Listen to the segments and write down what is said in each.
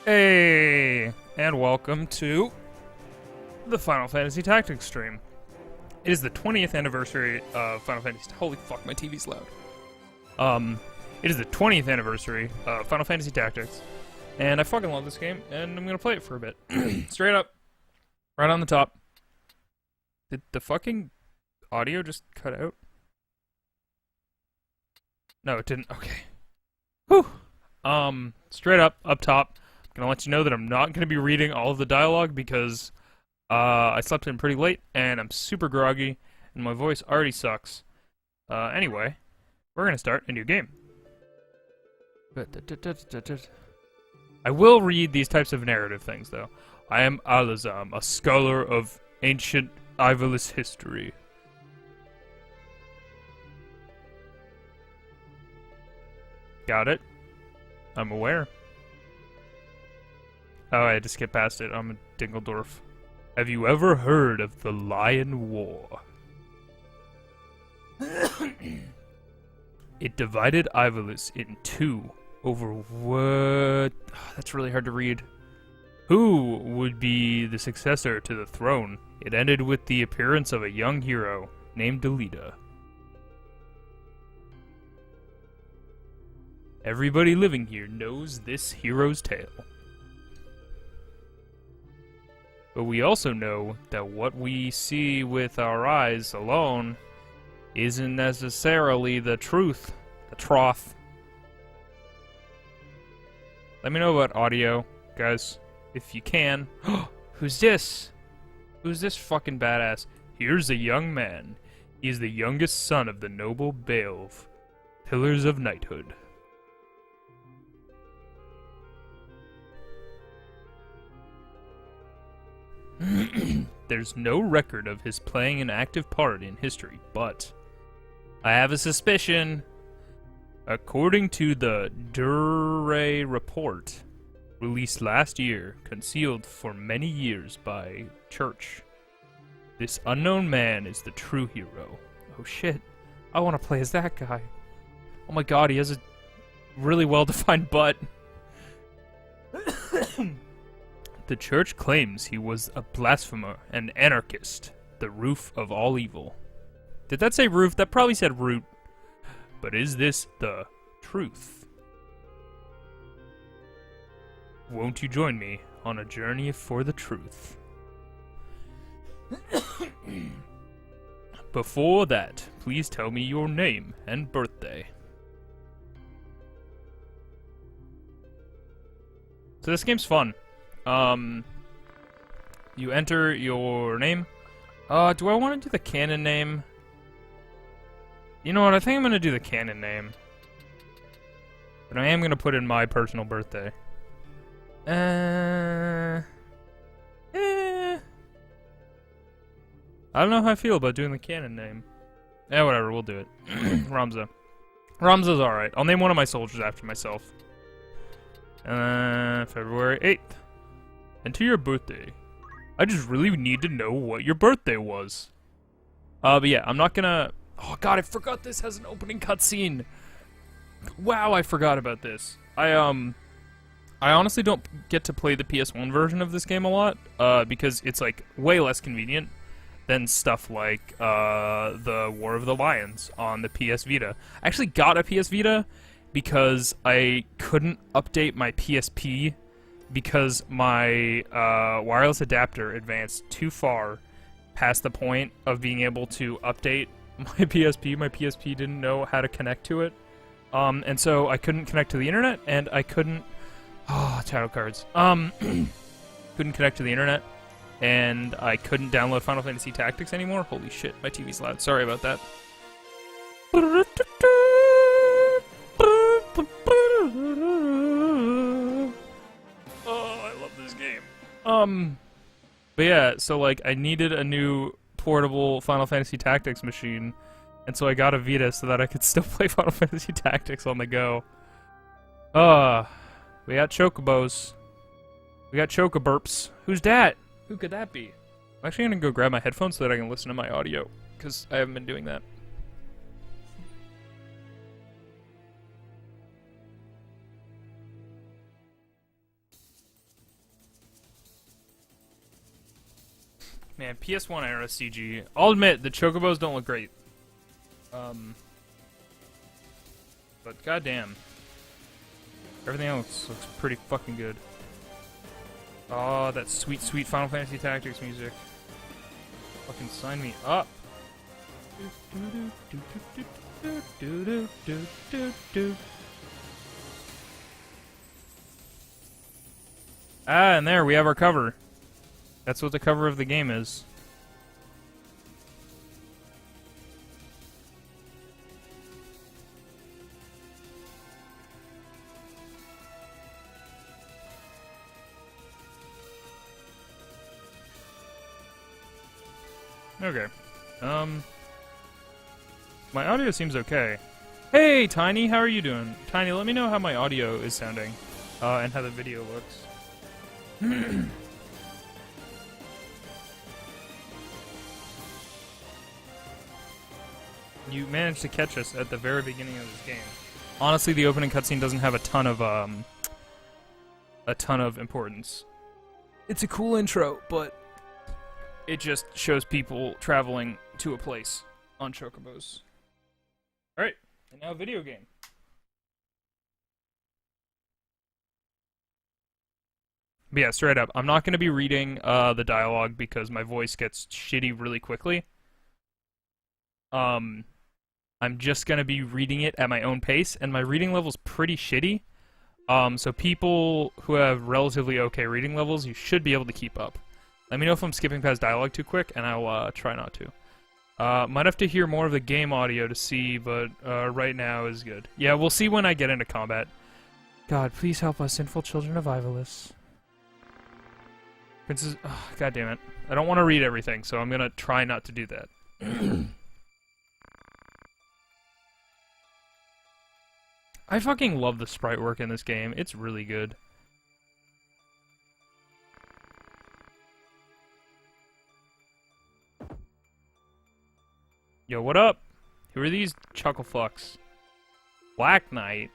Hey, and welcome to the Final Fantasy Tactics stream. It is the 20th anniversary of Final Fantasy. Holy fuck, my TV's loud. It is the 20th anniversary of Final Fantasy Tactics, and I fucking love this game, and I'm gonna play it for a bit. Straight up, right on the top. Did the fucking audio just cut out? No, it didn't. Okay. Whew. Straight up top. Gonna let you know that I'm not gonna be reading all of the dialogue because I slept in pretty late and I'm super groggy and my voice already sucks. Anyway, we're gonna start a new game. I will read these types of narrative things though. I am Alazam, a scholar of ancient Ivalice history. Got it. I'm aware. Oh, I just skipped past it. I'm a Dingledorf. Have you ever heard of the Lion War? It divided Ivalice in two over what? Oh, that's really hard to read. Who would be the successor to the throne? It ended with the appearance of a young hero named Delita. Everybody living here knows this hero's tale. But we also know that what we see with our eyes alone isn't necessarily the truth, the troth. Let me know about audio, guys, if you can. Who's this? Who's this fucking badass? Here's a young man. He is the youngest son of the noble Beowulf, pillars of knighthood. There's no record of his playing an active part in history, but I have a suspicion. According to the Dure report, released last year, concealed for many years by Church, this unknown man is the true hero. Oh shit, I want to play as that guy. Oh my god, he has a really well-defined butt. The Church claims he was a blasphemer, an anarchist, the roof of all evil. Did that say roof? That probably said root. But is this the truth? Won't you join me on a journey for the truth? Before that, please tell me your name and birthday. So this game's fun. You enter your name. Do I want to do the canon name? You know what, I think I'm gonna do the canon name. But I am gonna put in my personal birthday. I don't know how I feel about doing the canon name. Yeah, whatever, we'll do it. Ramza. Ramza's alright. I'll name one of my soldiers after myself. February 8th. Enter your birthday. I just really need to know what your birthday was. But yeah, I'm not gonna... Oh god, I forgot this has an opening cutscene. Wow, I forgot about this. I honestly don't get to play the PS1 version of this game a lot, because it's like way less convenient than stuff like the War of the Lions on the PS Vita. I actually got a PS Vita because I couldn't update my PSP because my wireless adapter advanced too far past the point of being able to update my PSP. My PSP didn't know how to connect to it. And so I couldn't connect to the internet, and I couldn't... Oh, title cards. Couldn't connect to the internet, and I couldn't download Final Fantasy Tactics anymore. Holy shit, my TV's loud. Sorry about that. But yeah, so like I needed a new portable Final Fantasy Tactics machine, and so I got a Vita so that I could still play Final Fantasy Tactics on the go. We got chocobos. We got chocoburps. Who's that? Who could that be? I'm actually gonna go grab my headphones so that I can listen to my audio, because I haven't been doing that. Man, PS1 era CG. I'll admit, the chocobos don't look great. But goddamn. Everything else looks pretty fucking good. Oh, that sweet, sweet Final Fantasy Tactics music. Fucking sign me up. Ah, and there we have our cover. That's what the cover of the game is. Okay. My audio seems okay. Hey, Tiny, how are you doing? Tiny, let me know how my audio is sounding, and how the video looks. You managed to catch us at the very beginning of this game. Honestly, the opening cutscene doesn't have a ton of importance. It's a cool intro, but it just shows people traveling to a place on chocobos. Alright, and now video game. But yeah, straight up, I'm not going to be reading the dialogue because my voice gets shitty really quickly. I'm just going to be reading it at my own pace, and my reading level's pretty shitty. So people who have relatively okay reading levels, you should be able to keep up. Let me know if I'm skipping past dialogue too quick, and I'll try not to. Might have to hear more of the game audio to see, but right now is good. Yeah, we'll see when I get into combat. God, please help us, sinful children of Ivalice. Princess... Oh, God damn it. I don't want to read everything, so I'm gonna try not to do that. I fucking love the sprite work in this game. It's really good. Yo, what up? Who are these chuckle fucks? Black Knight.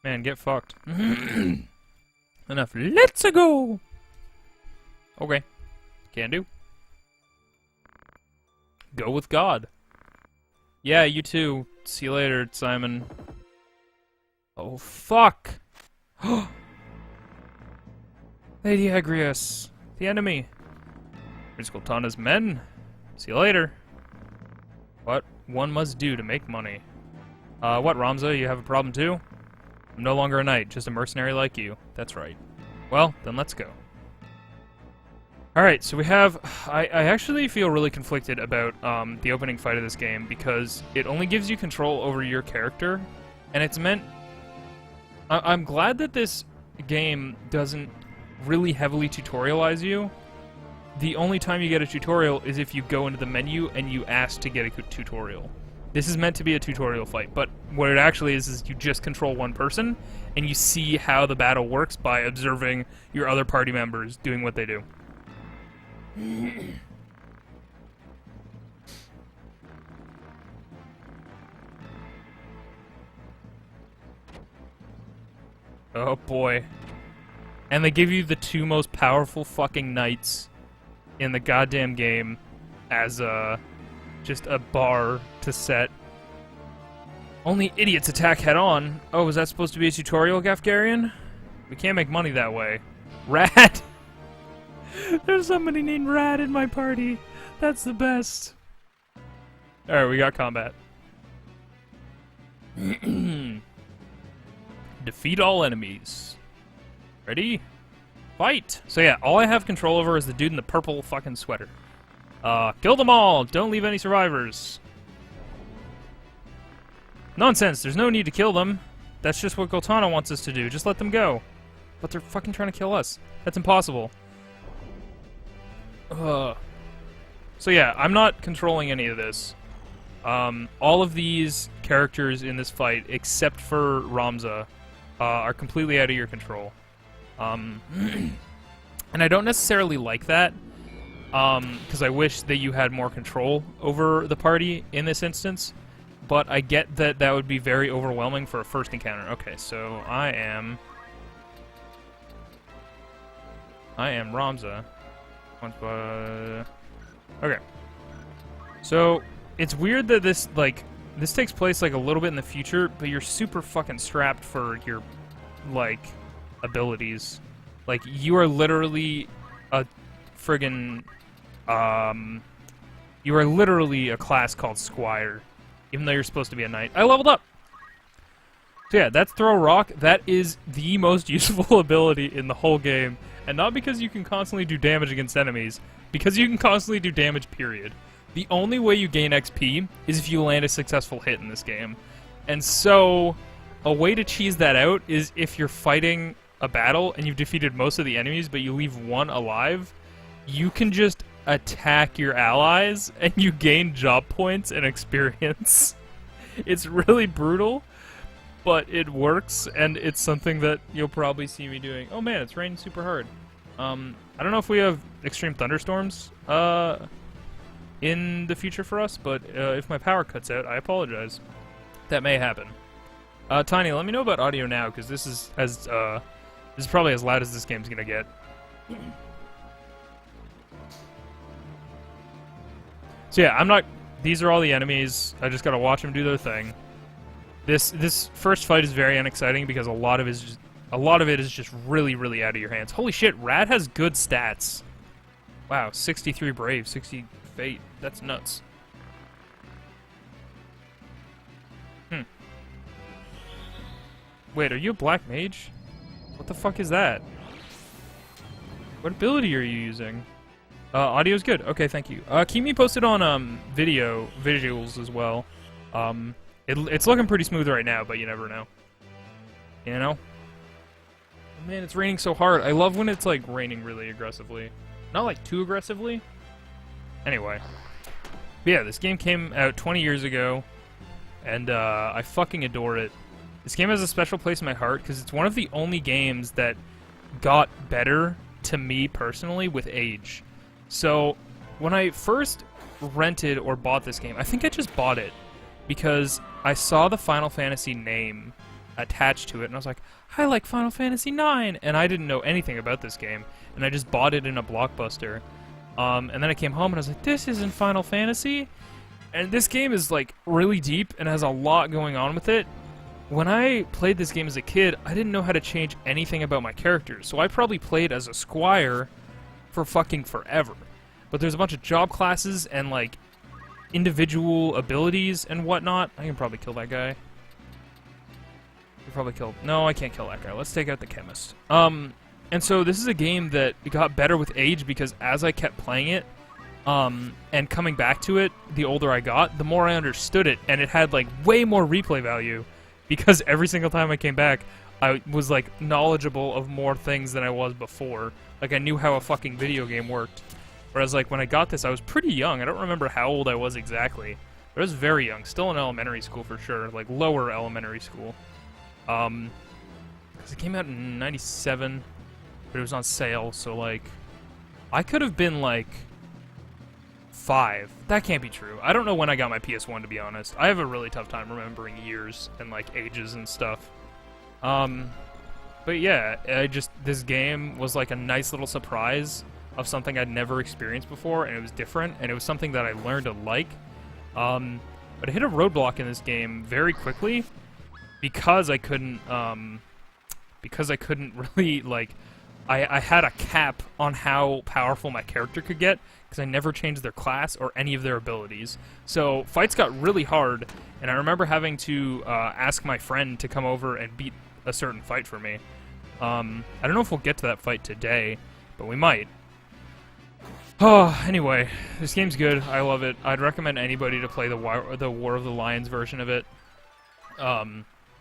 Man, get fucked. Enough. Let's go! Okay. Can do. Go with God. Yeah, you too. See you later, Simon. Oh, fuck! Lady Agrias. The enemy. Prince Goltana's men. See you later. What one must do to make money. What, Ramza? You have a problem too? I'm no longer a knight, just a mercenary like you. That's right. Well, then let's go. Alright, so we have... I actually feel really conflicted about the opening fight of this game because it only gives you control over your character, and it's meant... I'm glad that this game doesn't really heavily tutorialize you. The only time you get a tutorial is if you go into the menu and you ask to get a tutorial. This is meant to be a tutorial fight, but what it actually is you just control one person, and you see how the battle works by observing your other party members doing what they do. Oh boy. And they give you the two most powerful fucking knights in the goddamn game as just a bar to set. Only idiots attack head-on. Oh, was that supposed to be a tutorial, Gafgarian? We can't make money that way. Rat! There's somebody named Rat in my party. That's the best. Alright, we got combat. Defeat all enemies. Ready? Fight! So yeah, all I have control over is the dude in the purple fucking sweater. Kill them all! Don't leave any survivors. Nonsense, there's no need to kill them. That's just what Goltana wants us to do. Just let them go. But they're fucking trying to kill us. That's impossible. So yeah, I'm not controlling any of this. All of these characters in this fight, except for Ramza, are completely out of your control. And I don't necessarily like that, because I wish that you had more control over the party in this instance. But I get that that would be very overwhelming for a first encounter. Okay, so I am Ramza. Okay. So it's weird that this takes place like a little bit in the future, but you're super fucking strapped for your like abilities. Like you are literally a friggin' you are literally a class called Squire, even though you're supposed to be a knight. I leveled up! So yeah, that's Throw Rock. That is the most useful ability in the whole game. And not because you can constantly do damage against enemies, because you can constantly do damage, period. The only way you gain XP is if you land a successful hit in this game. And so, a way to cheese that out is if you're fighting a battle and you've defeated most of the enemies, but you leave one alive, you can just attack your allies, and you gain job points and experience. It's really brutal, but it works, and it's something that you'll probably see me doing. Oh man, it's raining super hard. I don't know if we have extreme thunderstorms in the future for us, but if my power cuts out, I apologize. That may happen. Tiny, let me know about audio now, because this is probably as loud as this game's gonna get. So yeah, these are all the enemies. I just gotta watch them do their thing. This first fight is very unexciting because a lot of it is just really, really out of your hands. Holy shit, Rad has good stats. Wow, 63 Brave, 60 Fate. That's nuts. Wait, are you a black mage? What the fuck is that? What ability are you using? Audio's good. Okay, thank you. Keep me posted on visuals as well. It's looking pretty smooth right now, but you never know. You know? Man, it's raining so hard. I love when it's like raining really aggressively. Not like too aggressively. Anyway. But yeah, this game came out 20 years ago, and I fucking adore it. This game has a special place in my heart because it's one of the only games that got better to me personally with age. So, when I first rented or bought this game, I think I just bought it because I saw the Final Fantasy name attached to it, and I was like, I like Final Fantasy IX, and I didn't know anything about this game, and I just bought it in a Blockbuster. And then I came home, and I was like, this isn't Final Fantasy? And this game is, like, really deep and has a lot going on with it. When I played this game as a kid, I didn't know how to change anything about my characters, so I probably played as a Squire for fucking forever. But there's a bunch of job classes and, like, individual abilities and whatnot. I can probably kill that guy. No, I can't kill that guy. Let's take out the chemist. And so this is a game that got better with age because as I kept playing it, and coming back to it, the older I got, the more I understood it, and it had, like, way more replay value because every single time I came back, I was, like, knowledgeable of more things than I was before. Like, I knew how a fucking video game worked. Whereas, like, when I got this, I was pretty young. I don't remember how old I was exactly. But I was very young. Still in elementary school, for sure. Like, lower elementary school. Because it came out in 97, but it was on sale, so, like, I could have been, like, 5. That can't be true. I don't know when I got my PS1, to be honest. I have a really tough time remembering years and, like, ages and stuff. But yeah, this game was, like, a nice little surprise of something I'd never experienced before, and it was different, and it was something that I learned to like. But I hit a roadblock in this game very quickly because I couldn't really, like, I had a cap on how powerful my character could get because I never changed their class or any of their abilities. So fights got really hard, and I remember having to ask my friend to come over and beat a certain fight for me. I don't know if we'll get to that fight today, but we might. Oh, anyway, this game's good. I love it. I'd recommend anybody to play the War of the Lions version of it,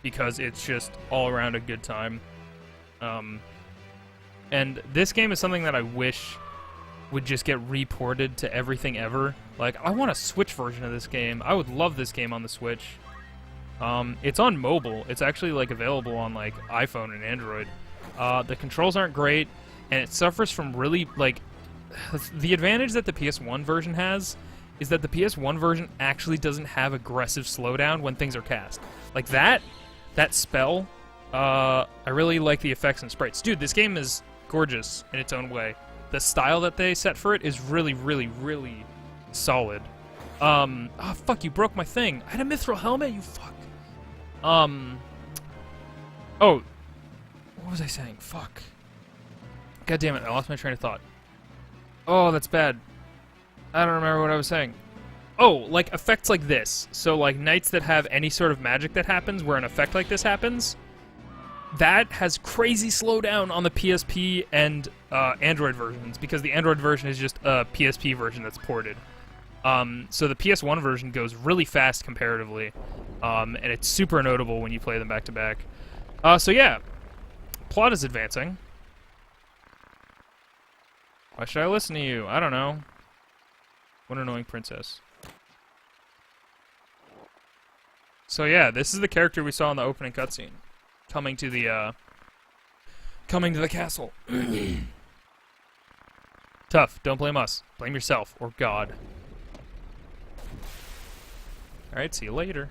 because it's just all around a good time. And this game is something that I wish would just get reported to everything ever. Like, I want a Switch version of this game. I would love this game on the Switch. It's on mobile. It's actually, like, available on, like, iPhone and Android. The controls aren't great, and it suffers from really, like... The advantage that the PS1 version has is that the PS1 version actually doesn't have aggressive slowdown when things are cast. Like, that spell, I really like the effects and sprites. Dude, this game is gorgeous in its own way. The style that they set for it is really, really, really solid. Oh, fuck, you broke my thing. I had a mithril helmet, you fuck. Oh, what was I saying? Fuck. God damn it, I lost my train of thought. Oh, that's bad. I don't remember what I was saying. Oh, like, effects like this. So, like, knights that have any sort of magic that happens, where an effect like this happens, that has crazy slowdown on the PSP and Android versions, because the Android version is just a PSP version that's ported. So the PS1 version goes really fast comparatively, and it's super notable when you play them back to back. So yeah, plot is advancing. Why should I listen to you? I don't know. What an annoying princess. So yeah, this is the character we saw in the opening cutscene, coming to the castle. Tough. Don't blame us. Blame yourself or God. All right. See you later.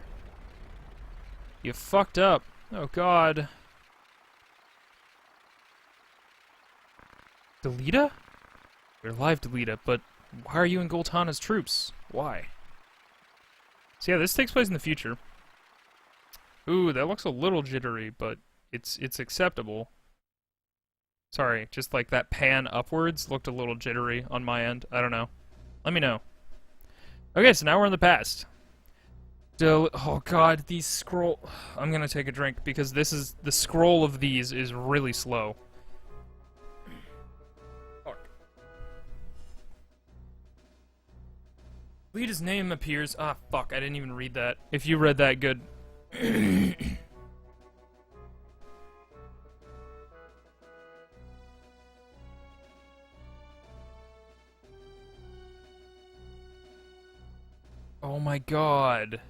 You fucked up. Oh God. Delita? You're alive, Delita, but why are you in Goltana's troops? Why? So yeah, this takes place in the future. Ooh, that looks a little jittery, but it's acceptable. Sorry, just like that pan upwards looked a little jittery on my end. I don't know. Let me know. Okay, so now we're in the past. Oh God, these scroll... I'm gonna take a drink because this is... The scroll of these is really slow. Lita's name appears... Ah, fuck, I didn't even read that. If you read that, good. Oh my God.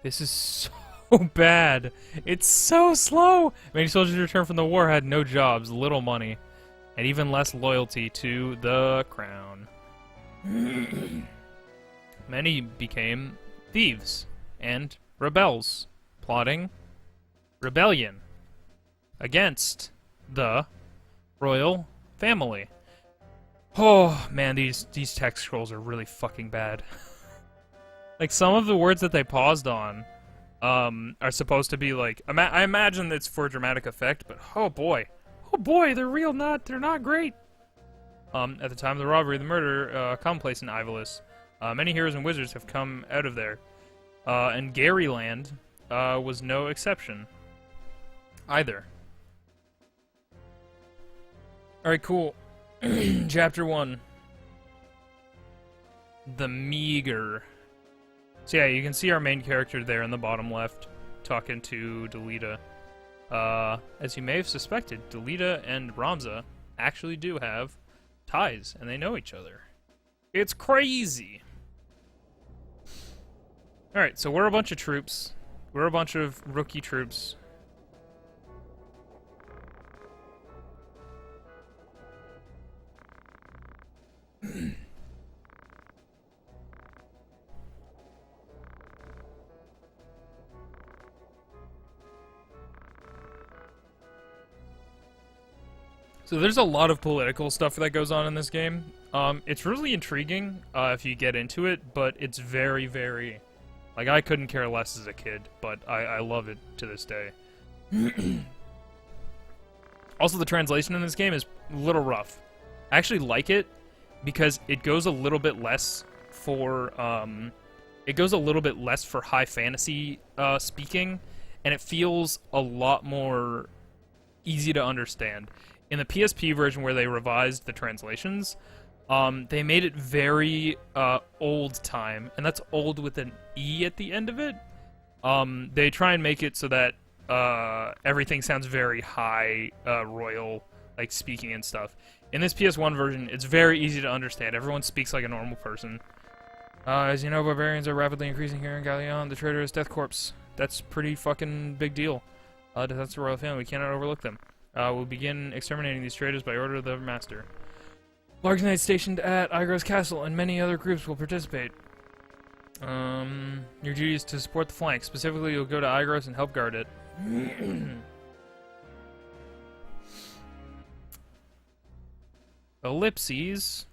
This is so bad. It's so slow. Many soldiers returned from the war had no jobs, little money, and even less loyalty to the crown. Many became thieves and rebels, plotting rebellion against the royal family. Oh man, these text scrolls are really fucking bad. Like, some of the words that they paused on are supposed to be like... I imagine it's for dramatic effect, but oh boy, they're not great. At the time of the robbery, the murder, commonplace in Ivolis. Many heroes and wizards have come out of there. And Garyland was no exception either. Alright, cool. Chapter 1. The Meager. So yeah, you can see our main character there in the bottom left, talking to Delita. As you may have suspected, Delita and Ramza actually do have ties, and they know each other. It's crazy! Alright, so we're a bunch of troops. We're a bunch of rookie troops. So there's a lot of political stuff that goes on in this game. It's really intriguing if you get into it, but it's very, very... Like, I couldn't care less as a kid, but I love it to this day. Also, the translation in this game is a little rough. I actually like it because it goes a little bit less for... It goes a little bit less for high fantasy speaking, and it feels a lot more easy to understand. In the PSP version where they revised the translations, they made it very old time, and that's old with an E at the end of it. They try and make it so that everything sounds very high, royal, like speaking and stuff. In this PS1 version, it's very easy to understand. Everyone speaks like a normal person. As you know, barbarians are rapidly increasing here in Galleon. The traitor is Death Corpse. That's pretty fucking big deal. That's the royal family. We cannot overlook them. We'll begin exterminating these traitors by order of the master. Large knights stationed at Igros Castle and many other groups will participate. Your duty is to support the flank. Specifically, you'll go to Igros and help guard it. Ellipses.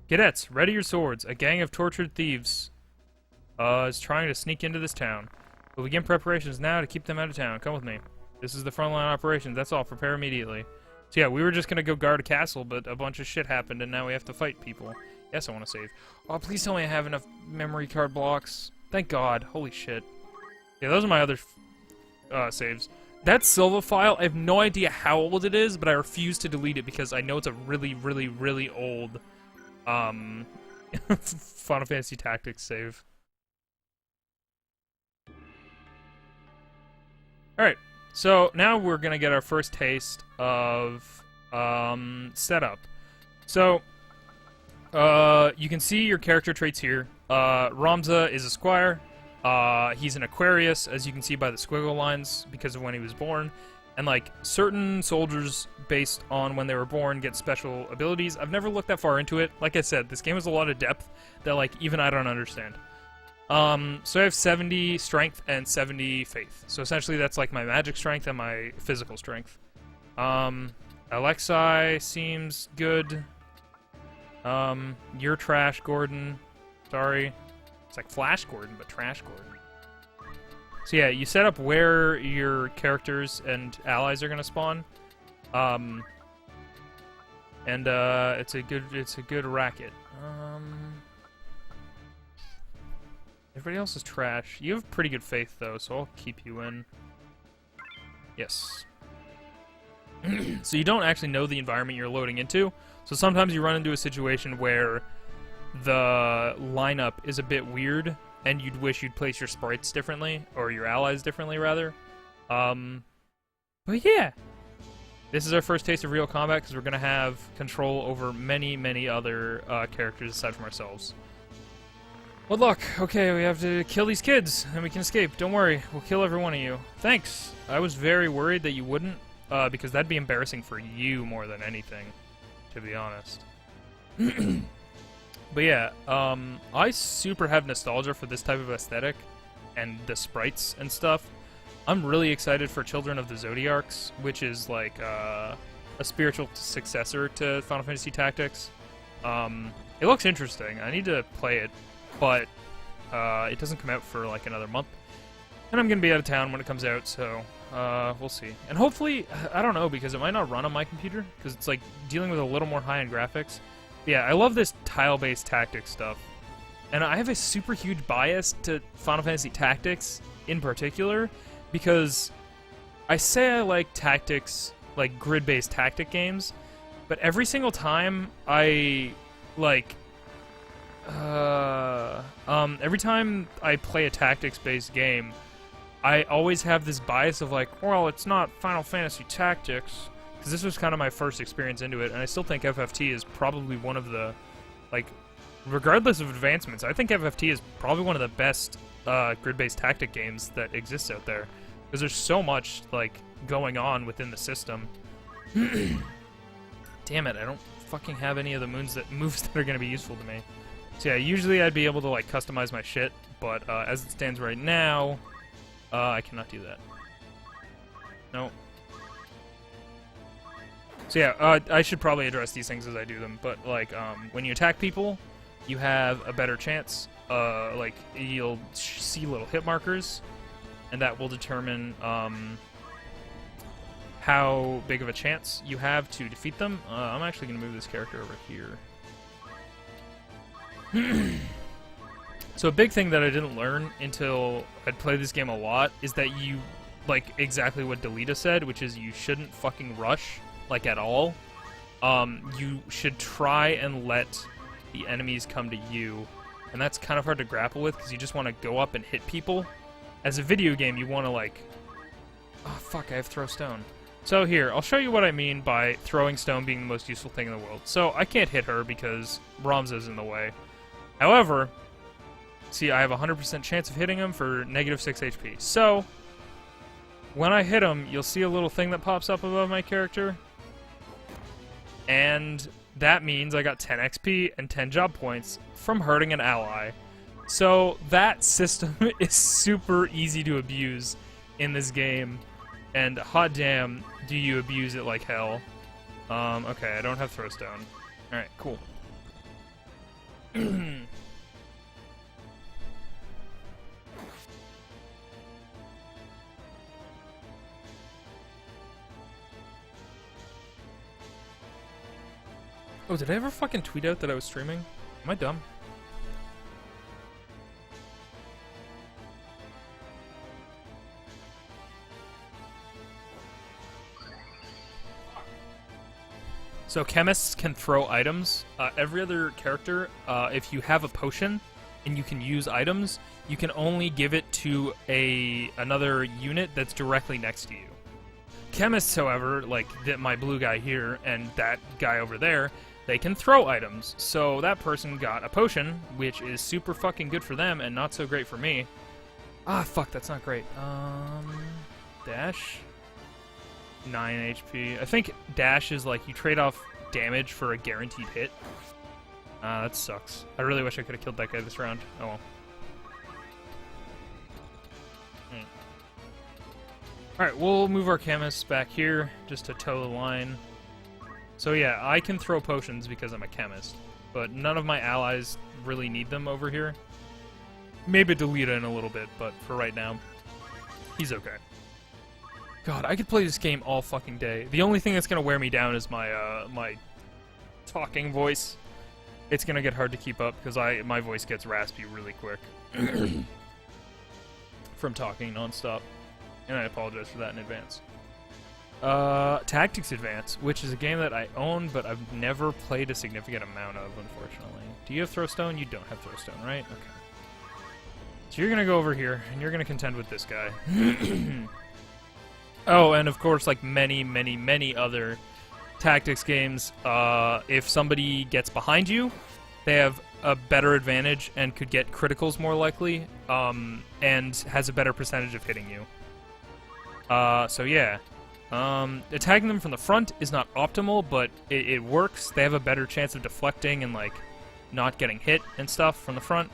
Cadets, ready your swords. A gang of tortured thieves is trying to sneak into this town. We'll begin preparations now to keep them out of town. Come with me. This is the frontline operations. That's all. Prepare immediately. So yeah, we were just gonna go guard a castle, but a bunch of shit happened, and now we have to fight people. Yes, I want to save. Oh, please tell me I have enough memory card blocks. Thank God. Holy shit. Yeah, those are my other saves. That Silva file, I have no idea how old it is, but I refuse to delete it because I know it's a really, really, really old Final Fantasy Tactics save. Alright, so now we're gonna get our first taste of setup. So, you can see your character traits here. Ramza is a squire. He's an Aquarius, as you can see by the squiggle lines, because of when he was born. And, like, certain soldiers, based on when they were born, get special abilities. I've never looked that far into it. Like I said, this game has a lot of depth that, like, even I don't understand. So I have 70 strength and 70 faith. So essentially that's, like, my magic strength and my physical strength. Alexei seems good. You're trash, Gordon. Sorry. It's like Flash Gordon, but trash Gordon. So yeah, you set up where your characters and allies are gonna spawn, and it's a good racket. Everybody else is trash. You have pretty good faith though, so I'll keep you in. Yes. So you don't actually know the environment you're loading into, so sometimes you run into a situation where the lineup is a bit weird, and you'd wish you'd place your sprites differently, or your allies differently, rather. But yeah, this is our first taste of real combat, because we're going to have control over many, many other characters aside from ourselves. Good luck. Okay, we have to kill these kids, and we can escape. Don't worry, we'll kill every one of you. Thanks. I was very worried that you wouldn't, because that'd be embarrassing for you more than anything, to be honest. But yeah, I super have nostalgia for this type of aesthetic and the sprites and stuff. I'm really excited for Children of the Zodiacs, which is like a spiritual successor to Final Fantasy Tactics. It looks interesting. I need to play it, but it doesn't come out for like another month. And I'm going to be out of town when it comes out, so we'll see. And hopefully, I don't know, because it might not run on my computer, because it's like dealing with a little more high-end graphics. Yeah, I love this tile-based tactics stuff. And I have a super huge bias to Final Fantasy Tactics in particular, because I say I like tactics, like grid-based tactic games, but every single time I, like, every time I play a tactics-based game, I always have this bias of like, well, it's not Final Fantasy Tactics, because this was kind of my first experience into it, and I still think FFT is probably one of the, like, regardless of advancements, I think FFT is probably one of the best grid-based tactic games that exists out there, because there's so much, like, going on within the system. Damn it, I don't fucking have any of the moves that are going to be useful to me. So yeah, usually I'd be able to, like, customize my shit, but as it stands right now, I cannot do that. No. So yeah, I should probably address these things as I do them, but like, when you attack people, you have a better chance. Like, you'll see little hit markers, and that will determine how big of a chance you have to defeat them. I'm actually going to move this character over here. So a big thing that I didn't learn until I'd played this game a lot is that you, like exactly what Delita said, which is you shouldn't fucking rush. Like, at all. You should try and let the enemies come to you, and that's kind of hard to grapple with, because you just want to go up and hit people. As a video game, you want to, like... Oh, fuck, I have throw stone. So here, I'll show you what I mean by throwing stone being the most useful thing in the world. So I can't hit her because Ramza's in the way. However, see, I have a 100% chance of hitting him for negative 6 HP. So, when I hit him, you'll see a little thing that pops up above my character. And that means I got 10 XP and 10 job points from hurting an ally. So that system is super easy to abuse in this game. And hot damn, do you abuse it like hell. Okay, I don't have throwstone. Alright, cool. Oh, did I ever fucking tweet out that I was streaming? Am I dumb? So chemists can throw items. Every other character, if you have a potion and you can use items, you can only give it to another unit that's directly next to you. Chemists, however, like my blue guy here and that guy over there, they can throw items. So that person got a potion, which is super fucking good for them and not so great for me. Ah, fuck, that's not great. Dash? 9 HP. I think dash is like you trade off damage for a guaranteed hit. That sucks. I really wish I could have killed that guy this round. Oh well. Alright, we'll move our chemists back here just to toe the line. So yeah, I can throw potions because I'm a chemist, but none of my allies really need them over here. Maybe Delita in a little bit, but for right now, he's okay. God, I could play this game all fucking day. The only thing that's gonna wear me down is my my talking voice. It's gonna get hard to keep up because my voice gets raspy really quick from talking nonstop, and I apologize for that in advance. Tactics Advance, which is a game that I own, but I've never played a significant amount of, unfortunately. Do you have throwstone? You don't have throwstone, right? Okay. So you're gonna go over here, and you're gonna contend with this guy. Oh, and of course, like many, many, many other tactics games, if somebody gets behind you, they have a better advantage and could get criticals more likely, and has a better percentage of hitting you. So yeah. Attacking them from the front is not optimal, but it works. They have a better chance of deflecting and, like, not getting hit and stuff from the front.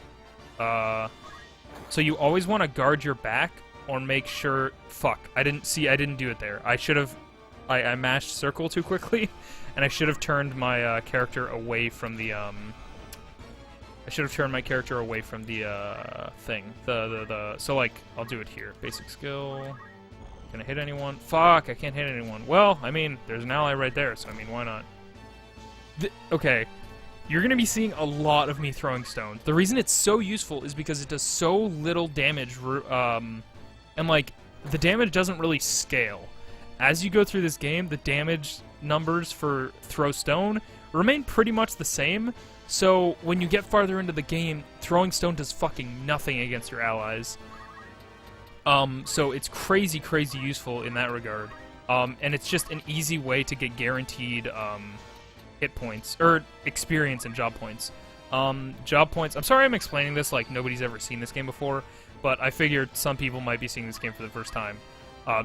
So you always want to guard your back or make sure... Fuck, I didn't do it there. I should have... I mashed circle too quickly, and I should have turned my character away from the, I should have turned my character away from the, thing. So, like, I'll do it here. Basic skill... Can I hit anyone? Fuck, I can't hit anyone. Well, I mean, there's an ally right there, so I mean, why not? Okay, you're going to be seeing a lot of me throwing stones. The reason it's so useful is because it does so little damage, and, like, the damage doesn't really scale. As you go through this game, the damage numbers for throw stone remain pretty much the same, so when you get farther into the game, throwing stone does fucking nothing against your allies. So it's crazy, crazy useful in that regard. And it's just an easy way to get guaranteed, hit points, or experience and job points. Job points, I'm sorry I'm explaining this like nobody's ever seen this game before, but I figured some people might be seeing this game for the first time.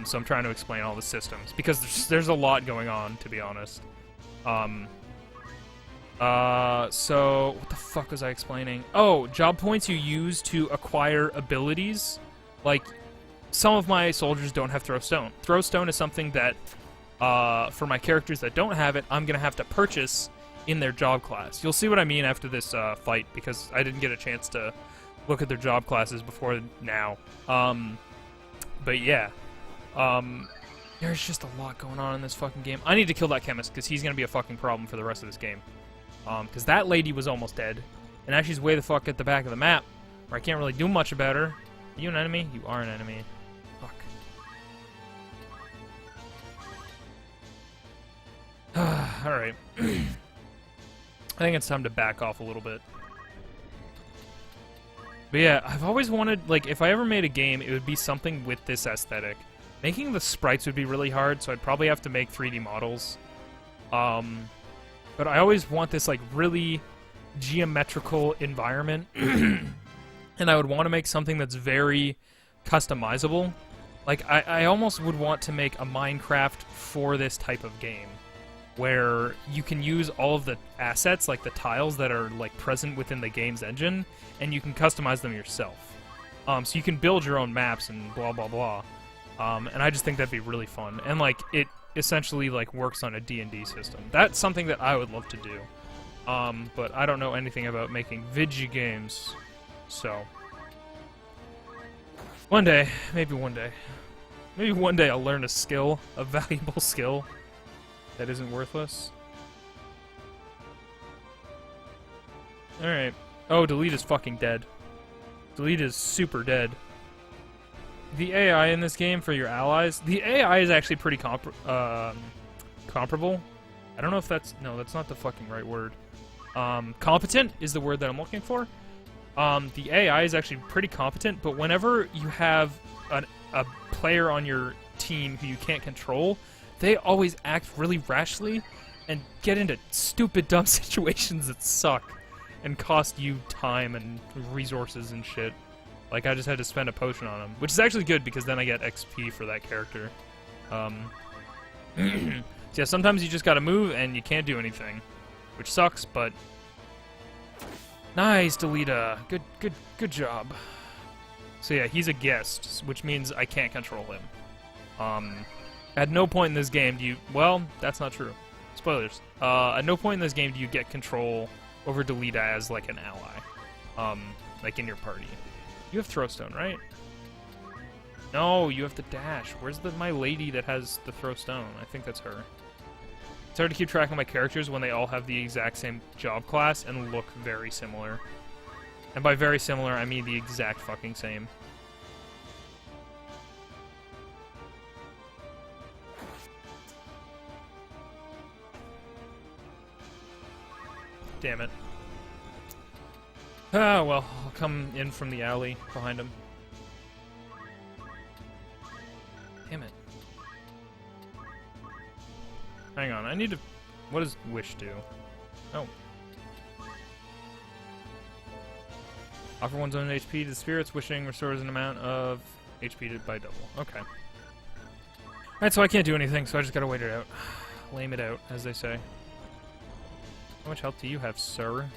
So I'm trying to explain all the systems, because there's a lot going on, to be honest. So, what the fuck was I explaining? Oh, job points you use to acquire abilities, like... Some of my soldiers don't have throwstone. Throwstone is something that, for my characters that don't have it, I'm going to have to purchase in their job class. You'll see what I mean after this fight, because I didn't get a chance to look at their job classes before now. But yeah. There's just a lot going on in this fucking game. I need to kill that chemist, because he's going to be a fucking problem for the rest of this game. Because that lady was almost dead. And now she's way the fuck at the back of the map, where I can't really do much about her. Are you an enemy? You are an enemy. Alright. I think it's time to back off a little bit. But yeah, I've always wanted, like, if I ever made a game, it would be something with this aesthetic. Making the sprites would be really hard, so I'd probably have to make 3D models. But I always want this, like, really geometrical environment. And I would want to make something that's very customizable. Like, I almost would want to make a Minecraft for this type of game, where you can use all of the assets, like the tiles that are, like, present within the game's engine, and you can customize them yourself. So you can build your own maps and blah, blah, blah. And I just think that'd be really fun. And, like, it essentially, like, works on a D&D system. That's something that I would love to do. But I don't know anything about making InvisoGames, so... One day, maybe one day. Maybe one day I'll learn a skill, a valuable skill, that isn't worthless. Alright. Oh, Delete is fucking dead. Delete is super dead. The AI in this game for your allies, the AI is actually pretty comparable. I don't know if that's... No, that's not the fucking right word. Competent is the word that I'm looking for. The AI is actually pretty competent, but whenever you have a player on your team who you can't control, they always act really rashly and get into stupid, dumb situations that suck and cost you time and resources and shit. Like, I just had to spend a potion on him, which is actually good because then I get XP for that character. So yeah, sometimes you just gotta move and you can't do anything, which sucks, but... Nice, Delita. Good job. So yeah, he's a guest, which means I can't control him. At no point in this game do you... Well, that's not true. Spoilers. At no point in this game do you get control over Delita as, like, an ally. Like, in your party. You have Throwstone, right? No, you have to dash. Where's my lady that has the Throwstone? I think that's her. It's hard to keep track of my characters when they all have the exact same job class and look very similar. And by very similar, I mean the exact fucking same. Damn it. Ah, well, I'll come in from the alley behind him. Damn it. Hang on, I need to... What does Wish do? Oh. Offer one's own HP to the spirits. Wishing restores an amount of HP by double. Okay. Alright, so I can't do anything, so I just gotta wait it out. Lame it out, as they say. How much health do you have, sir?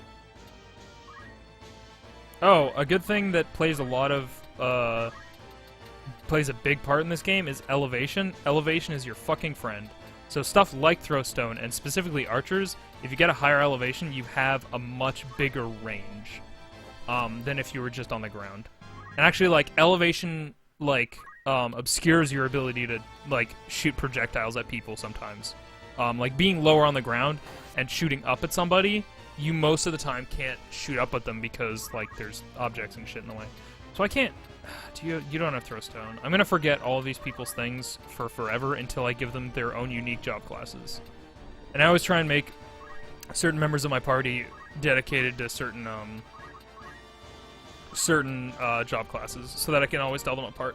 Oh, a good thing that plays a lot of, plays a big part in this game is elevation. Elevation is your fucking friend. So stuff like Throwstone, and specifically archers, if you get a higher elevation, you have a much bigger range than if you were just on the ground. And actually, like, elevation, like, obscures your ability to, like, shoot projectiles at people sometimes. Like, being lower on the ground and shooting up at somebody, you most of the time can't shoot up at them because, like, there's objects and shit in the way. So I can't... You don't have Throwstone. I'm gonna forget all of these people's things for forever until I give them their own unique job classes. And I always try and make certain members of my party dedicated to certain job classes so that I can always tell them apart.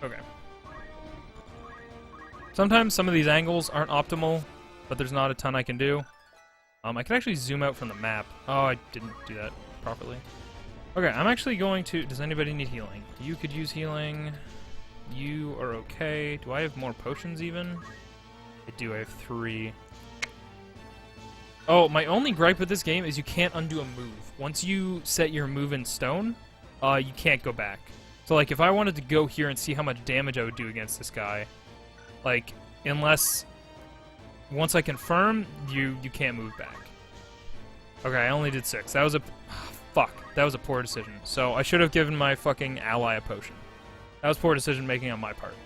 Okay. Sometimes some of these angles aren't optimal, but there's not a ton I can do. I can actually zoom out from the map. Oh, I didn't do that properly. Okay, I'm actually going to... Does anybody need healing? You could use healing. You are okay. Do I have more potions even? I do. I have 3. Oh, my only gripe with this game is you can't undo a move. Once you set your move in stone, you can't go back. So, like, if I wanted to go here and see how much damage I would do against this guy, like, unless... Once I confirm, you can't move back. Okay, I only did 6. That was a... Fuck. That was a poor decision. So I should have given my fucking ally a potion. That was poor decision making on my part.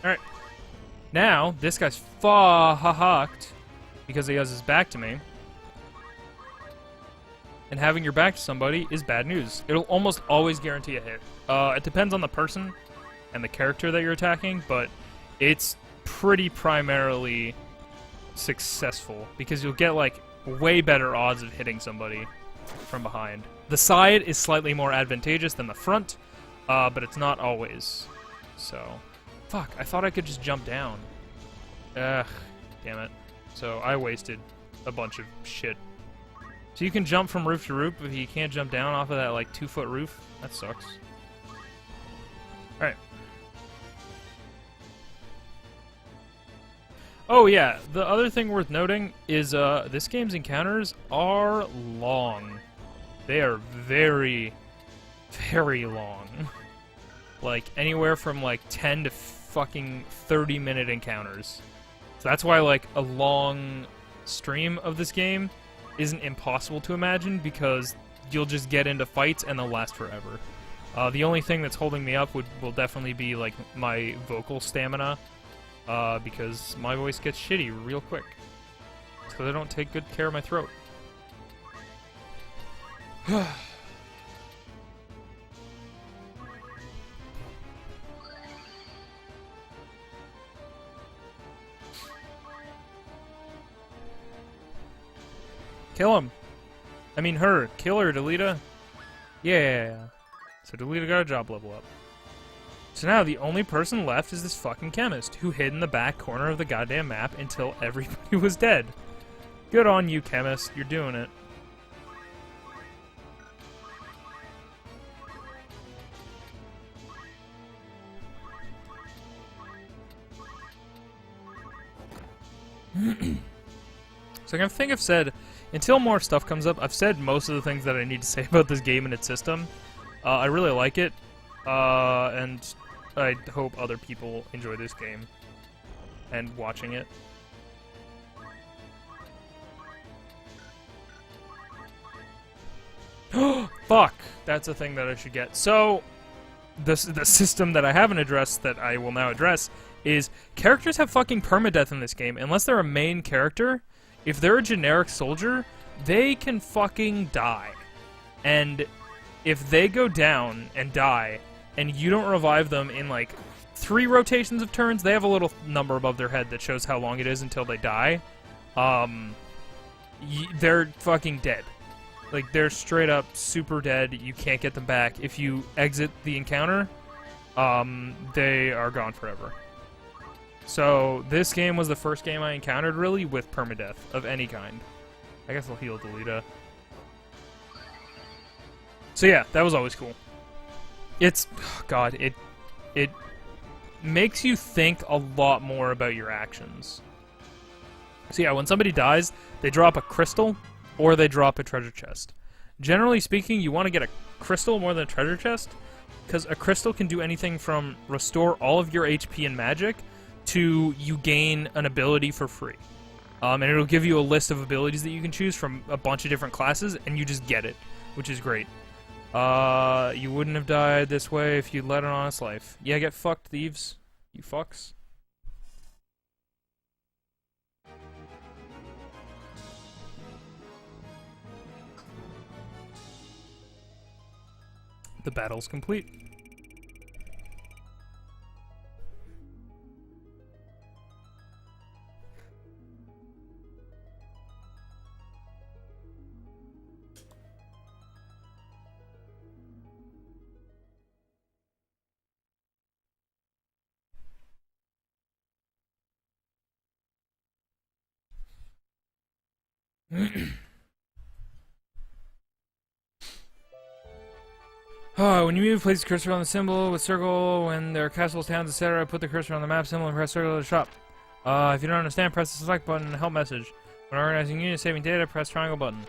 Alright. Now, this guy's fucked because he has his back to me. and having your back to somebody is bad news. It'll almost always guarantee a hit. It depends on the person and the character that you're attacking, but it's pretty primarily successful because you'll get like way better odds of hitting somebody from behind. The side is slightly more advantageous than the front, but it's not always. So, fuck, I thought I could just jump down. Ugh, damn it. So I wasted a bunch of shit. So you can jump from roof to roof, but you can't jump down off of that like 2-foot roof. That sucks. Alright. Oh yeah, the other thing worth noting is this game's encounters are long. They are very, very long. Like anywhere from like 10 to fucking 30-minute encounters. So that's why like a long stream of this game isn't impossible to imagine, because you'll just get into fights and they'll last forever. The only thing that's holding me up will definitely be like my vocal stamina, because my voice gets shitty real quick. So I don't take good care of my throat. Kill him! I mean her. Kill her, Delita. Yeah. So Delita got a job level up. So now the only person left is this fucking chemist, who hid in the back corner of the goddamn map until everybody was dead. Good on you, chemist. You're doing it. So I think I've said, until more stuff comes up, I've said most of the things that I need to say about this game and its system. I really like it, and I hope other people enjoy this game and watching it. Fuck! That's a thing that I should get. So, the system that I haven't addressed that I will now address is characters have fucking permadeath in this game. Unless they're a main character, if they're a generic soldier, they can fucking die. And if they go down and die, and you don't revive them in like 3 rotations of turns, they have a little number above their head that shows how long it is until they die. They're fucking dead. Like, they're straight up super dead. You can't get them back. If you exit the encounter, they are gone forever. So, this game was the first game I encountered, really, with permadeath of any kind. I guess I'll heal Delita. So yeah, that was always cool. It's... oh God, it makes you think a lot more about your actions. So yeah, when somebody dies, they drop a crystal, or they drop a treasure chest. Generally speaking, you want to get a crystal more than a treasure chest, because a crystal can do anything from restore all of your HP and magic to you gain an ability for free. And it'll give you a list of abilities that you can choose from a bunch of different classes, and you just get it, which is great. You wouldn't have died this way if you'd led an honest life. Yeah, get fucked, thieves. You fucks. The battle's complete. When you move, place the cursor on the symbol with circle. When there are castles, towns, etc., put the cursor on the map symbol and press circle to shop. If you don't understand, press the select button and help message. When organizing units, saving data, press triangle button.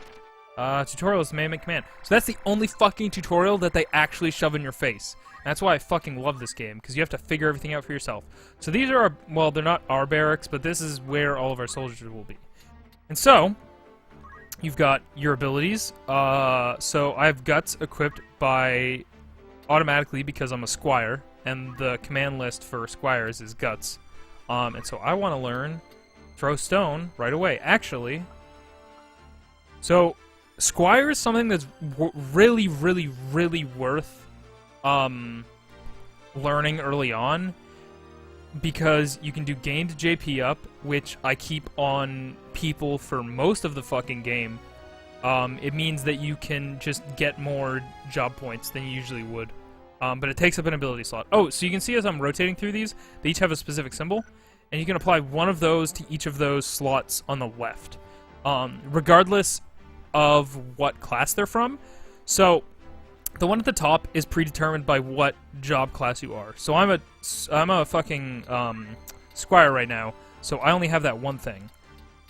Tutorials, main command. So that's the only fucking tutorial that they actually shove in your face. And that's why I fucking love this game, because you have to figure everything out for yourself. So these are our, well, they're not our barracks, but this is where all of our soldiers will be. And so, you've got your abilities. So I have Guts equipped by automatically because I'm a squire, and the command list for squires is Guts. And so I want to learn Throw Stone right away. Actually, so Squire is something that's really, really, really worth learning early on, because you can do gained JP up, which I keep on people for most of the fucking game. It means that you can just get more job points than you usually would. But it takes up an ability slot. Oh, so you can see as I'm rotating through these, they each have a specific symbol, and you can apply one of those to each of those slots on the left, regardless of what class they're from. So the one at the top is predetermined by what job class you are. So I'm a fucking squire right now, so I only have that one thing.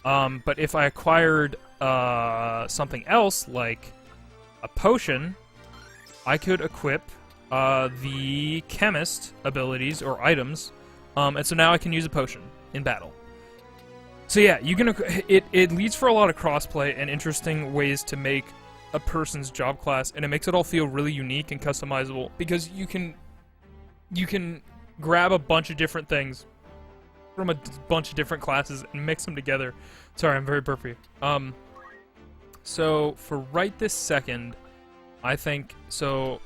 But if I acquired something else, like a potion, I could equip the chemist abilities or items, and so now I can use a potion in battle. So yeah, you can. It leads for a lot of crossplay and interesting ways to make a person's job class, and it makes it all feel really unique and customizable, because you can grab a bunch of different things from a bunch of different classes and mix them together. Sorry, I'm very burpy. So for right this second, I think so.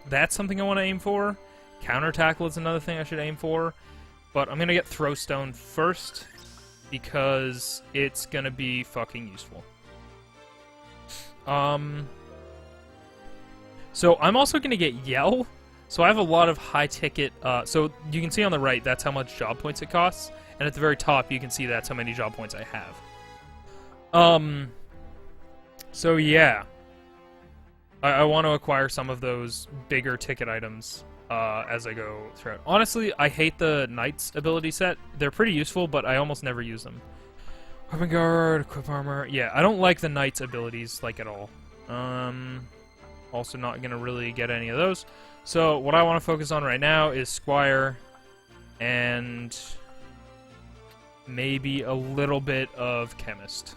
That's something I want to aim for. Counter tackle is another thing I should aim for, but I'm gonna get Throwstone first because it's gonna be fucking useful. So I'm also gonna get Yell. So I have a lot of high ticket. So you can see on the right, that's how much job points it costs, and at the very top you can see that's how many job points I have. So yeah, I want to acquire some of those bigger ticket items as I go throughout. Honestly, I hate the Knight's ability set. They're pretty useful, but I almost never use them. Weapon guard, equip armor. Yeah, I don't like the Knight's abilities, like, at all. Also not gonna really get any of those. So what I want to focus on right now is Squire and maybe a little bit of Chemist.